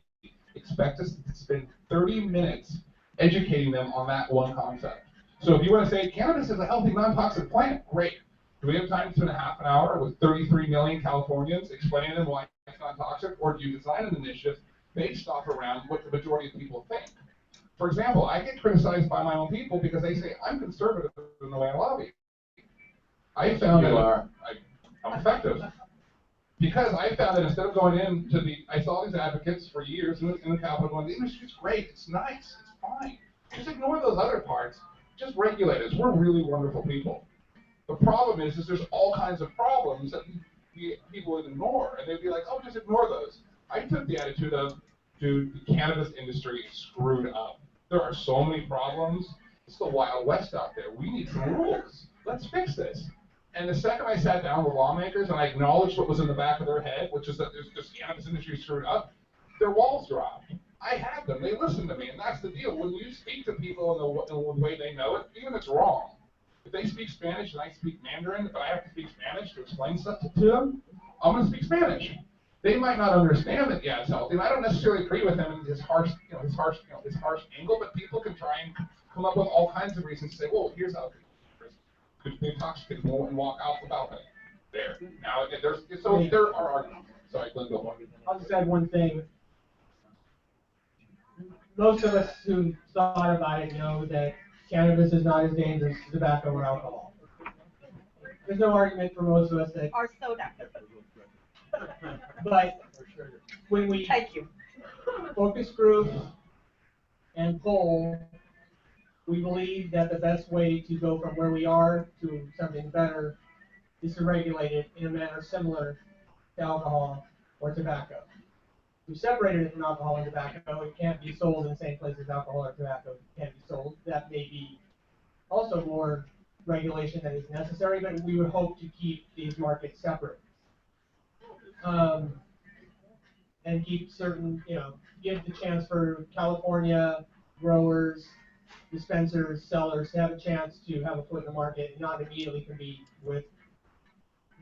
expect us to spend 30 minutes educating them on that one concept. So if you want to say cannabis is a healthy, non-toxic plant, great. Do we have time to spend a half an hour with 33 million Californians explaining to them why it's non-toxic, or do you design an initiative based off around what the majority of people think? For example, I get criticized by my own people because they say I'm conservative in the way I lobby. I found that I'm effective. Because I found that instead of going into I saw these advocates for years in the Capitol going, the industry's great, it's nice, it's fine. Just ignore those other parts. Just regulate us. We're really wonderful people. The problem is there's all kinds of problems that people would ignore, and they'd be like, oh, just ignore those. I took the attitude of, dude, the cannabis industry is screwed up. There are so many problems. It's the Wild West out there. We need some rules. Let's fix this. And the second I sat down with lawmakers and I acknowledged what was in the back of their head, which is that there's this cannabis industry screwed up, their walls dropped. I had them. They listened to me, and that's the deal. When you speak to people in the way they know it, even if it's wrong, if they speak Spanish and I speak Mandarin, but I have to speak Spanish to explain stuff to them, I'm going to speak Spanish. They might not understand that, yeah, it's healthy. And I don't necessarily agree with him in his harsh angle, but people can try and come up with all kinds of reasons to say, well, here's how could be intoxicated and walk out the balcony. There. Now, there are arguments. Sorry, Glenn, go on. I'll just add one thing. Most of us who thought about it know that cannabis is not as dangerous as tobacco or alcohol. There's no argument for most of us that. Or soda. But when we focus group and poll, we believe that the best way to go from where we are to something better is to regulate it in a manner similar to alcohol or tobacco. We separated it from alcohol and tobacco. It can't be sold in the same place as alcohol or tobacco can't be sold. That may be also more regulation that is necessary, but we would hope to keep these markets separate. And keep certain, give the chance for California growers, dispensers, sellers to have a chance to have a foot in the market and not immediately compete with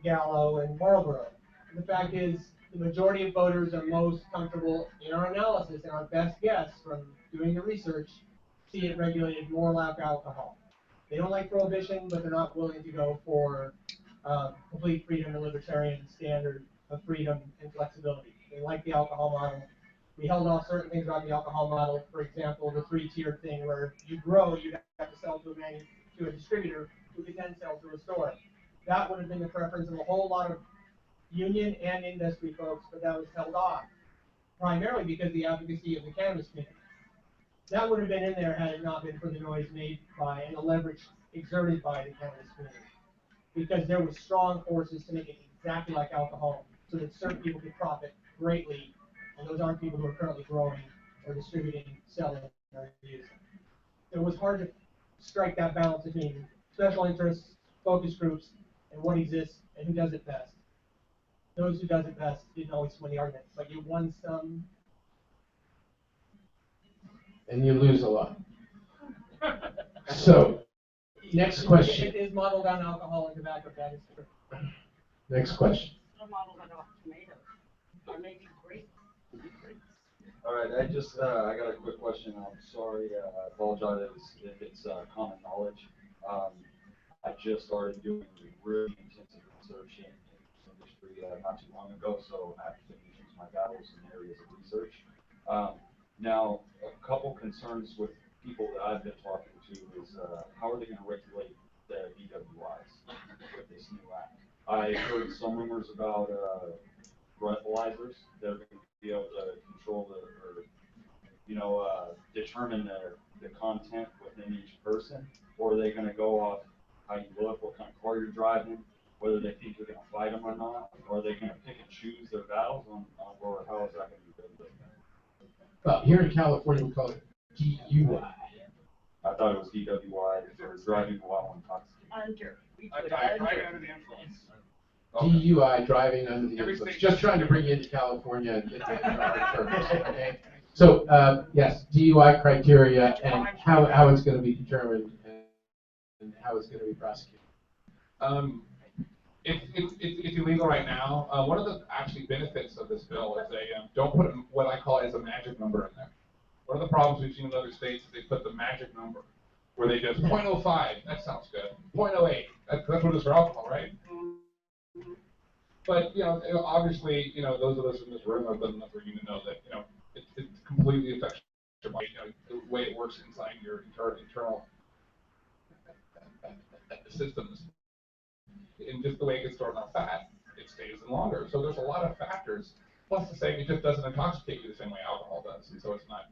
Gallo and Marlboro. And the fact is, the majority of voters are most comfortable in our analysis and our best guess from doing the research, see it regulated more like alcohol. They don't like prohibition, but they're not willing to go for complete freedom and libertarian standard of freedom and flexibility. They like the alcohol model. We held off certain things about the alcohol model. For example, the three-tiered thing where you grow, you'd have to sell to a distributor who could then sell to a store. That would have been the preference of a whole lot of union and industry folks, but that was held off, primarily because of the advocacy of the cannabis community. That would have been in there had it not been for the noise made by and the leverage exerted by the cannabis community. Because there were strong forces to make it exactly like alcohol, so that certain people could profit greatly, and those aren't people who are currently growing or distributing, selling, or using. It was hard to strike that balance between special interests, focus groups, and what exists and who does it best. Those who does it best didn't always win the argument, but you won some. And you lose a lot. So, next question. It is modeled on alcohol and tobacco, that is true. Next question. Modeled on tomatoes, or maybe grapes. All right, I got a quick question. I'm sorry, I apologize if it's common knowledge. I just started doing really intensive research in the industry not too long ago, so I have to choose my battles in areas of research. Now, a couple concerns with people that I've been talking to is how are they going to regulate the DWIs with this new act? I heard some rumors about breathalyzers. They're going to be able to control determine the content within each person, or are they going to go off how you look, what kind of car you're driving, whether they think you're going to fight them or not, or are they going to pick and choose their battles, or how is that going to be regulated? Well, here in California, we call it DUI. I thought it was DWI for driving while intoxicated. Driving under the influence. DUI, driving under the influence. Just trying to bring you into California and get you in trouble first, okay? So, yes, DUI criteria and how it's going to be determined and how it's going to be prosecuted. It's illegal right now. One of the actually benefits of this bill is they don't put what I call as a magic number in there. One of the problems we've seen in other states is they put the magic number where they just 0.05, that sounds good. 0.08, that's what it is for alcohol, right? But, obviously, those of us in this room have done enough reading to know that, it completely affects your body, the way it works inside your internal systems. And just the way it gets stored on fat, it stays in longer. So there's a lot of factors. Plus the same, it just doesn't intoxicate you the same way alcohol does. And so it's not,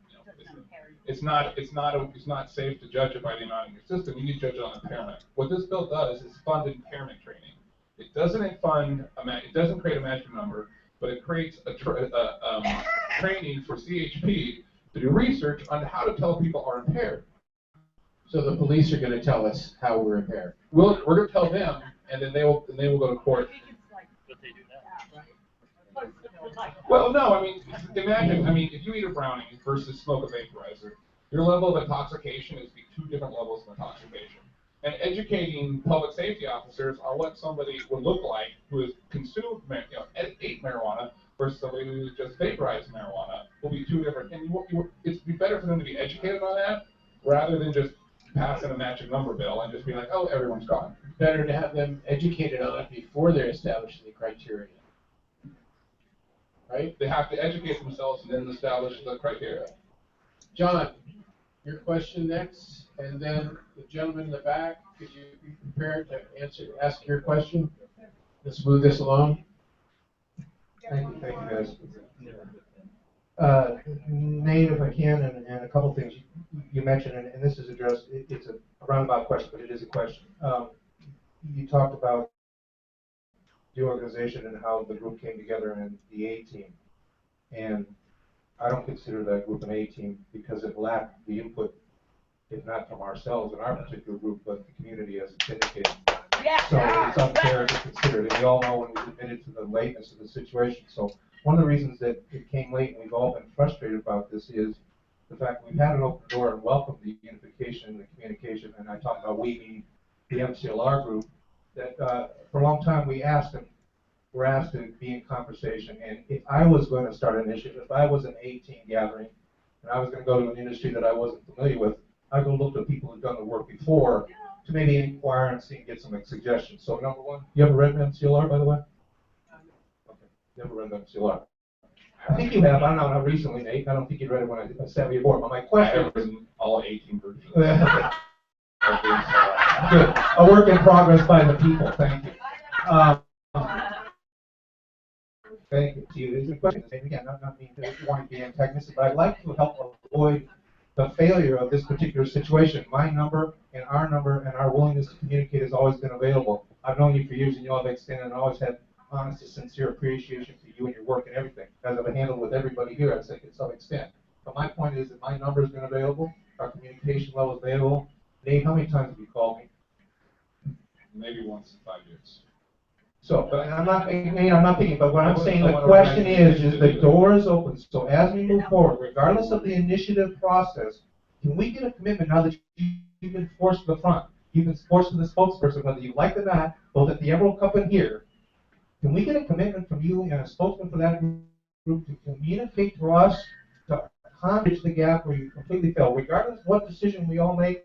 it's not safe to judge it by the amount in your system. You need to judge it on impairment. What this bill does is fund impairment training. It doesn't it doesn't create a magic number, but it creates a training for CHP to do research on how to tell people are impaired. So the police are going to tell us how we're impaired. We're going to tell them, and then they will go to court. Well, no, imagine, if you eat a brownie versus smoke a vaporizer, your level of intoxication is two different levels of intoxication. And educating public safety officers on what somebody would look like who has consumed, ate marijuana versus somebody who just vaporized marijuana will be two different. And it's be better for them to be educated on that rather than just passing a magic number bill and just be like, oh, everyone's gone. Better to have them educated on it before they're establishing the criteria. Right? They have to educate themselves and then establish the criteria. John, your question next, and then the gentleman in the back, could you be prepared to ask your question? Let's move this along. Thank you guys. Nate, if I can, and a couple things you mentioned, and this is addressed, it's a roundabout question, but it is a question. You talked about the organization and how the group came together in the A team. And I don't consider that group an A team because it lacked the input, if not from ourselves in our particular group, but the community as it's indicated. Yeah. So it's unfair to consider it. And we all know when we admitted to the lateness of the situation. So one of the reasons that it came late and we've all been frustrated about this is the fact that we've had an open door and welcomed the unification and the communication. And I talked about we being the MCLR group, that for a long time we were asked to be in conversation. And if I was going to start an initiative, if I was an A-team gathering, and I was going to go to an industry that I wasn't familiar with, I'd go look to people who've done the work before to maybe inquire and see and get some suggestions. So number one, you ever read MCLR, by the way? Okay, never read MCLR. I think you have. I don't know how recently, Nate. I don't think you read it when I sat before. But my question I have written all 18 versions. Good. A work in progress by the people. Thank you. Thank you. To you. The question is, and again, not mean to want to be antagonistic, but I'd like to help avoid the failure of this particular situation. My number and our willingness to communicate has always been available. I've known you for years, and you all have extended and always had honest and sincere appreciation for you and your work and everything, as I've handled with everybody here, I'd say to some extent. But my point is that my number has been available, our communication level is available. Dave, how many times have you called me? Maybe once in 5 years. So, but I'm not thinking, but what I'm saying, the question is the door is open. So as we move forward, regardless of the initiative process, can we get a commitment now that you've been forced to the front, you've been forced to the spokesperson, whether you like it or not, both at the Emerald Cup and here, can we get a commitment from you and a spokesman for that group to communicate to us, to bridge the gap where you completely fail, regardless of what decision we all make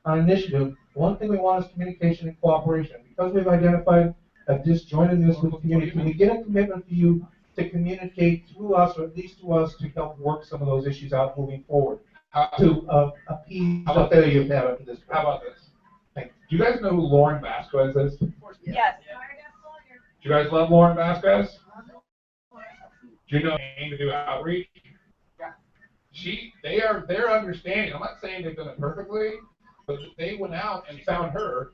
on initiative? One thing we want is communication and cooperation. Because we've identified a disjointedness with the community, can we get a commitment for you to communicate through us, or at least to us, to help work some of those issues out moving forward, to appease the failure you've had up to this point? How about this? Do you guys know who Lauren Vasquez is? Yes. Do you guys love Lauren Vasquez? Do you know anything to do outreach? Yeah. They're understanding. I'm not saying they've done it perfectly, but they went out and found her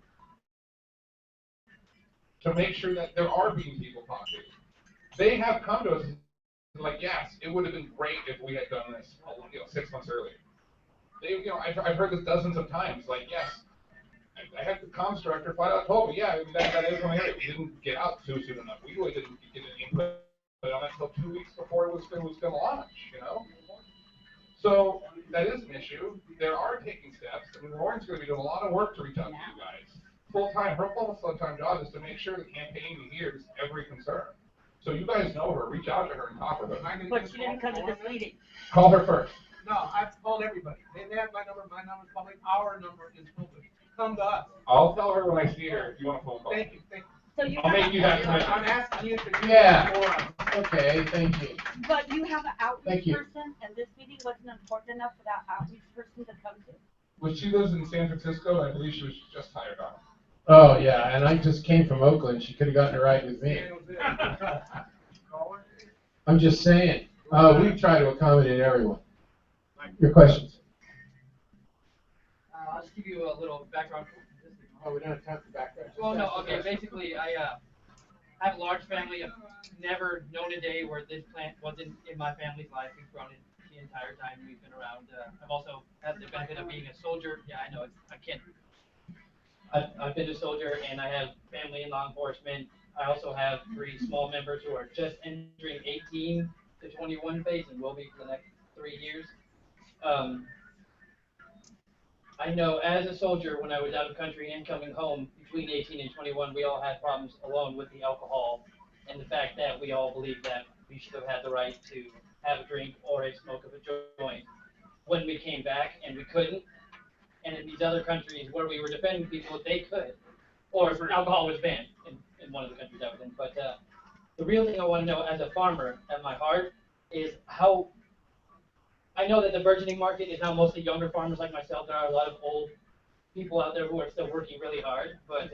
to make sure that there are being people talked to. They have come to us and like, yes, it would have been great if we had done this, 6 months earlier. I've heard this dozens of times. Like, yes, I had the comms director flat out told me, yeah, that is one area. We didn't get out too soon enough. We really didn't get any input on that until 2 weeks before it was going to launch, So that is an issue. There are taking steps. I mean, Lauren's going to be doing a lot of work to reach out to you guys. Her full-time job is to make sure the campaign hears every concern. So you guys know her. Reach out to her and talk with her. But she didn't come to this meeting. Call her first. No, I've called everybody. They have my number. My number's public. Our number is open. Come to us. I'll tell her when I see her if you want a phone call. Thank you. Thank you. So you I'll have make you that commitment. I'm asking you to. Yeah. Okay, thank you. But you have an Thank outreach you. person, and this meeting wasn't important enough for that outreach person to come to? Well, she lives in San Francisco, and I believe she was just hired on. Oh, yeah, and I just came from Oakland. She could have gotten a ride with me. I'm just saying, we try to accommodate everyone. Your questions? I'll just give you a little background. Oh, we don't have time for background. Well, no, okay, basically, I have a large family. I've never known a day where this plant wasn't in my family's life. We've grown it the entire time we've been around. I've also had the benefit of being a soldier. Yeah, I know, I can't. I've been a soldier, and I have family in law enforcement. I also have 3 small members who are just entering 18 to 21 phase and will be for the next 3 years. I know as a soldier, when I was out of country and coming home between 18 and 21, we all had problems alone with the alcohol and the fact that we all believed that we should have had the right to have a drink or a smoke of a joint when we came back, and we couldn't. And in these other countries where we were defending people, they could, or alcohol was banned in one of the countries I was in. But the real thing I want to know as a farmer at my heart is how. I know that the burgeoning market is now mostly younger farmers like myself. There are a lot of old people out there who are still working really hard. But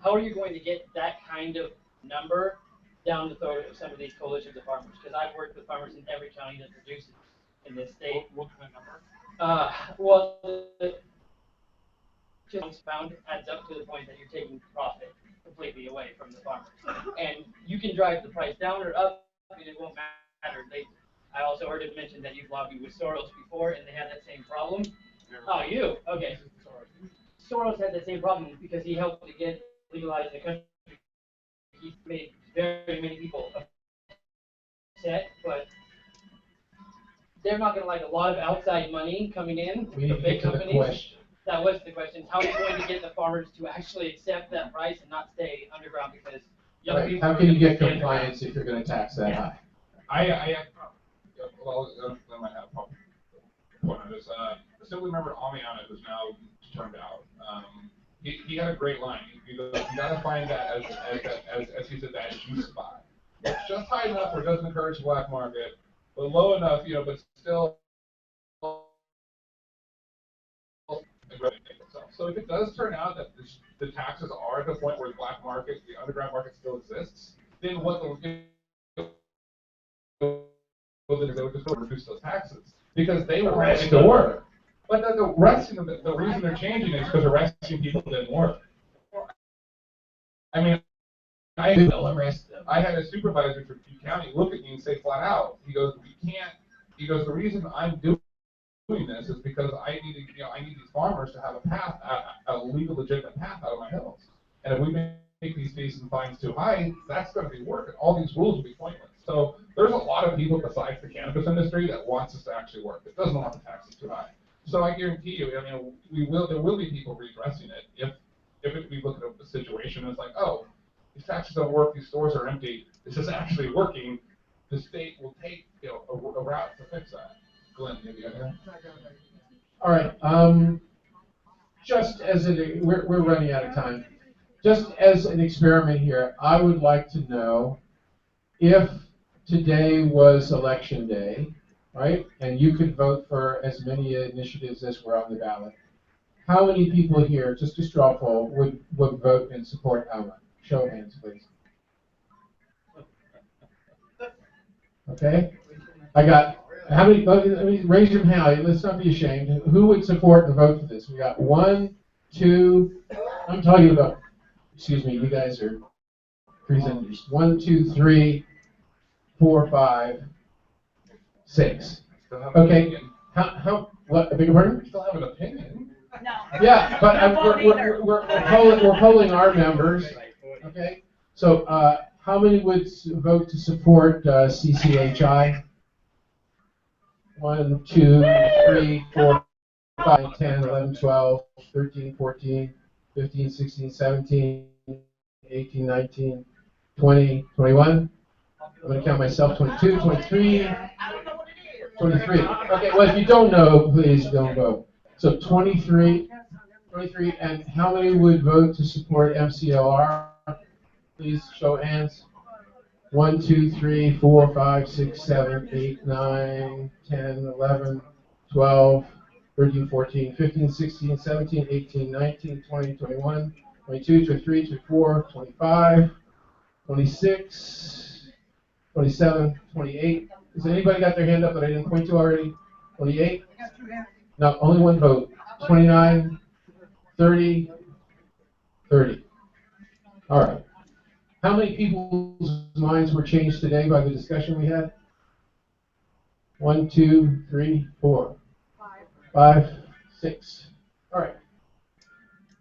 how are you going to get that kind of number down the throat of some of these coalitions of farmers? Because I've worked with farmers in every county that produces in this state. What kind of number? Well, just found adds up to the point that you're taking profit completely away from the farmers. And you can drive the price down or up, and it won't matter. I also heard it mentioned that you've lobbied with Soros before, and they had that same problem. Oh, you? Okay. Soros had that same problem because he helped to get legalized in the country. He made very many people upset, but they're not going to like a lot of outside money coming in We need from to big get to the companies. question. That was the question. How are you going to get the farmers to actually accept that price and not stay underground because young Right. people How are can you gonna get stay compliance if you're going to tax that high? Well, I might have a problem on this. Assembly member Amiana, who's now turned out, he had a great line. He goes, you gotta find that as he said, that juice spot. It's just high enough where it doesn't encourage the black market, but low enough, but still. So if it does turn out that the taxes are at the point where the black market, the underground market still exists, then what they would just reduce those taxes because they were Restore. But the reason they're changing is because arresting people didn't work. I mean, I had a supervisor for Butte County look at me and say flat out, he goes, we can't. He goes, the reason I'm doing this is because I need these farmers to have a path, a legal, legitimate path out of my hills. And if we make these fees and fines too high, that's going to be work, and all these rules will be pointless. So there's a lot of people besides the cannabis industry that wants us to actually work. It doesn't want the taxes too high. So I guarantee you, I mean, there will be people redressing it if we look at a situation and it's like, oh, these taxes don't work, these stores are empty, this is actually working. The state will take a route to fix that. Glenn, maybe you have All right. Just as we're running out of time. Just as an experiment here, I would like to know if today was election day, right, and you could vote for as many initiatives as were on the ballot. How many people here, just a straw poll, would vote and support Alma? Show of hands, please. Okay. I got. How many? Raise your hand. Let's not be ashamed. Who would support and vote for this? We got 1, 2. I'm talking about. Excuse me. You guys are presenters. 1, 2, 3, 4, 5, 6. Okay. How? What? I beg your pardon? Still have an opinion. No. Yeah, but we're polling our members. Okay. So how many would vote to support CCHI? 1, 2, 3, 4, 5, 10, 11, 12, 13, 14, 15, 16, 17, 18, 19, 20, 21. I'm going to count myself. 22, 23, 23. Okay, well, if you don't know, please don't vote. So 23, and how many would vote to support MCLR? Please show of hands. 1, 2, 3, 4, 5, 6, 7, 8, 9, 10, 11, 12, 13, 14, 15, 16, 17, 18, 19, 20, 21, 22, 23, 24, 25, 26, 27, 28. Has anybody got their hand up that I didn't point to already? 28? No, only one vote. 29, 30, 30. All right. How many people's minds were changed today by the discussion we had? 1, 2, 3, 4, 5, 6. All right.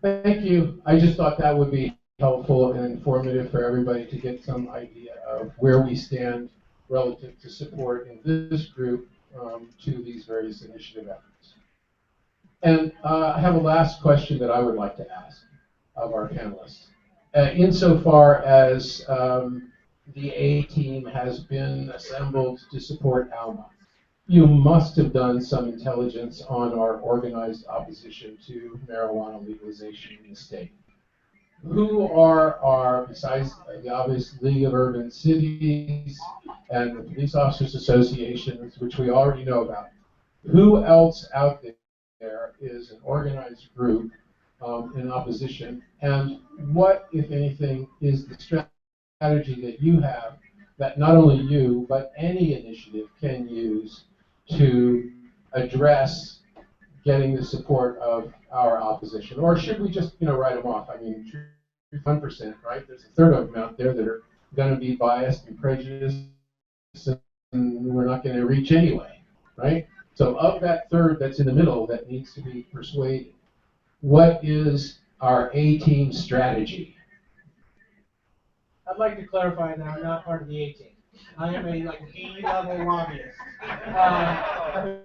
Thank you. I just thought that would be helpful and informative for everybody to get some idea of where we stand relative to support in this group to these various initiative efforts. And I have a last question that I would like to ask of our panelists. Insofar as the A team has been assembled to support ALMA, you must have done some intelligence on our organized opposition to marijuana legalization in the state. Who are our, besides the obvious League of Urban Cities and the Police Officers Associations, which we already know about, who else out there is an organized group in opposition, and what, if anything, is the strategy that you have that not only you, but any initiative can use to address getting the support of our opposition? Or should we just, write them off? I mean, 1%, right? There's a third of them out there that are going to be biased and prejudiced, and we're not going to reach anyway, right? So of that third that's in the middle that needs to be persuaded, what is our A-team strategy? I'd like to clarify that I'm not part of the A-team. I am a B-level lobbyist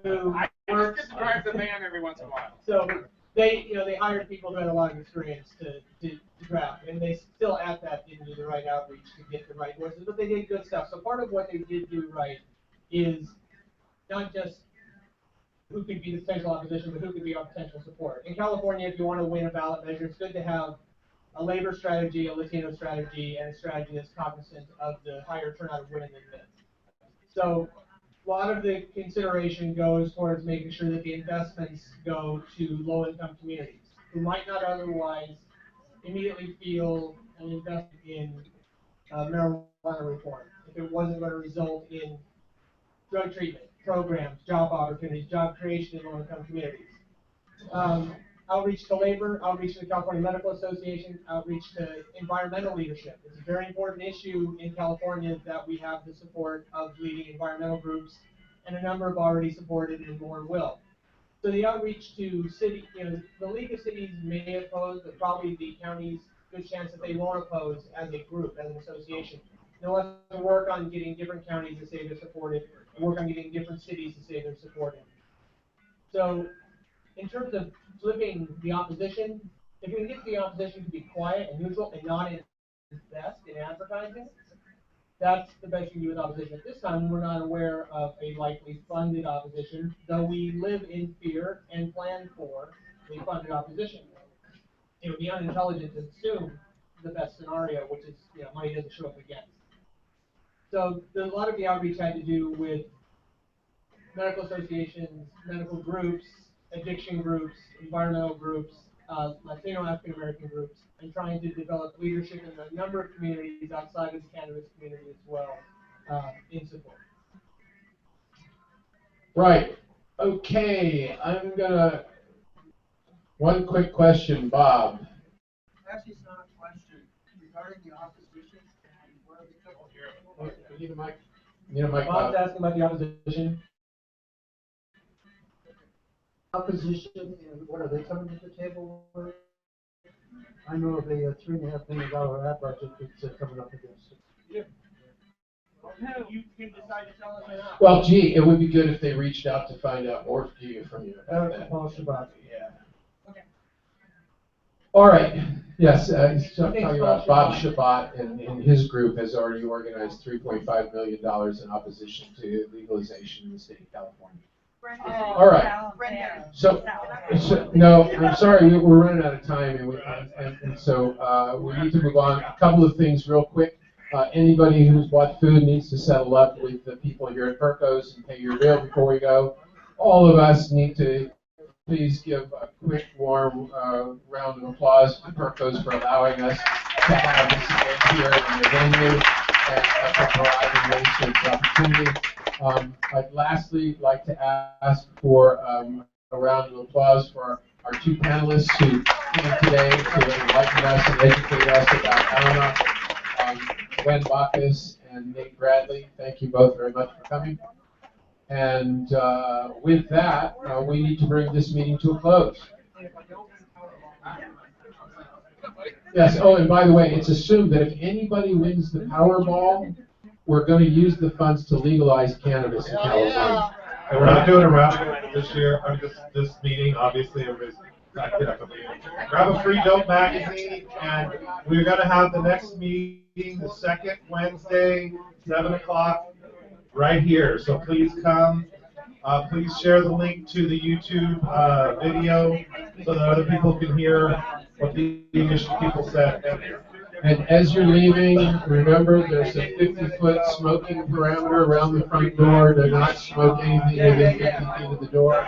who works. I describe the man every once in a while. So they hired people who had a lot of experience to draft, and they still at that didn't do the right outreach to get the right voices, but they did good stuff. So part of what they did do right is not just who could be the potential opposition, but who could be our potential support. In California, if you want to win a ballot measure, it's good to have a labor strategy, a Latino strategy, and a strategy that's cognizant of the higher turnout of women than men. So a lot of the consideration goes towards making sure that the investments go to low-income communities who might not otherwise immediately feel an investment in marijuana reform if it wasn't going to result in drug treatment programs, job opportunities, job creation in low-income communities. Outreach to labor, outreach to the California Medical Association, outreach to environmental leadership. It's a very important issue in California that we have the support of leading environmental groups, and a number have already supported and more will. So the outreach to city, the League of Cities may oppose, but probably the counties, good chance that they won't oppose as a group, as an association. They'll have to work on getting different counties to say they're supported, and work on getting different cities to say they're supported. So in terms of flipping the opposition, if we can get the opposition to be quiet and neutral and not invest in advertising, that's the best you can do with opposition. At this time, we're not aware of a likely funded opposition, though we live in fear and plan for a funded opposition. It would be unintelligent to assume the best scenario, which is money doesn't show up again. So a lot of the outreach had to do with medical associations, medical groups, addiction groups, environmental groups, Latino African American groups, and trying to develop leadership in a number of communities outside of the cannabis community as well in support. Right. Okay. I'm gonna. One quick question, Bob. Actually, it's not a question. Regarding the opposition, where are they coming here? You need a mic. You need a mic. Bob's asking about the opposition. Opposition, and what are they coming to the table with? I know of a $3.5 million ad budget that's coming up against it. Yeah. You can decide to tell us or not. Well, gee, it would be good if they reached out to find out more from you about that. Yeah. Okay. All right. Yes, he's talking about Bob Shabbat, and his group has already organized $3.5 million in opposition to legalization in the state of California. All right. So no, I'm sorry, we're running out of time, and so we need to move on. A couple of things real quick. Anybody who's bought food needs to settle up with the people here at Perco's and pay your bill before we go. All of us need to please give a quick, warm round of applause to Perco's for allowing us to have this event here in the venue and for providing this opportunity. I'd lastly like to ask for a round of applause for our two panelists who came today to enlighten us and educate us about Alma, Gwen Bacchus and Nate Bradley. Thank you both very much for coming. And with that, we need to bring this meeting to a close. Yes, oh, and by the way, it's assumed that if anybody wins the Powerball, we're going to use the funds to legalize cannabis in California. And we're not doing a raffle this year, this meeting, obviously, everybody's not getting up. Grab a free dope magazine, and we're gonna have the next meeting, the second Wednesday, 7 o'clock, right here. So please come. Please share the link to the YouTube video so that other people can hear what the initial people said. And as you're leaving, remember there's a 50-foot smoking parameter around the front door. Do not smoke anything within 50 feet of the door.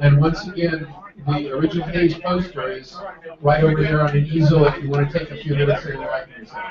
And once again, the original page poster is right over there on an easel if you want to take a few minutes and enlighten yourself.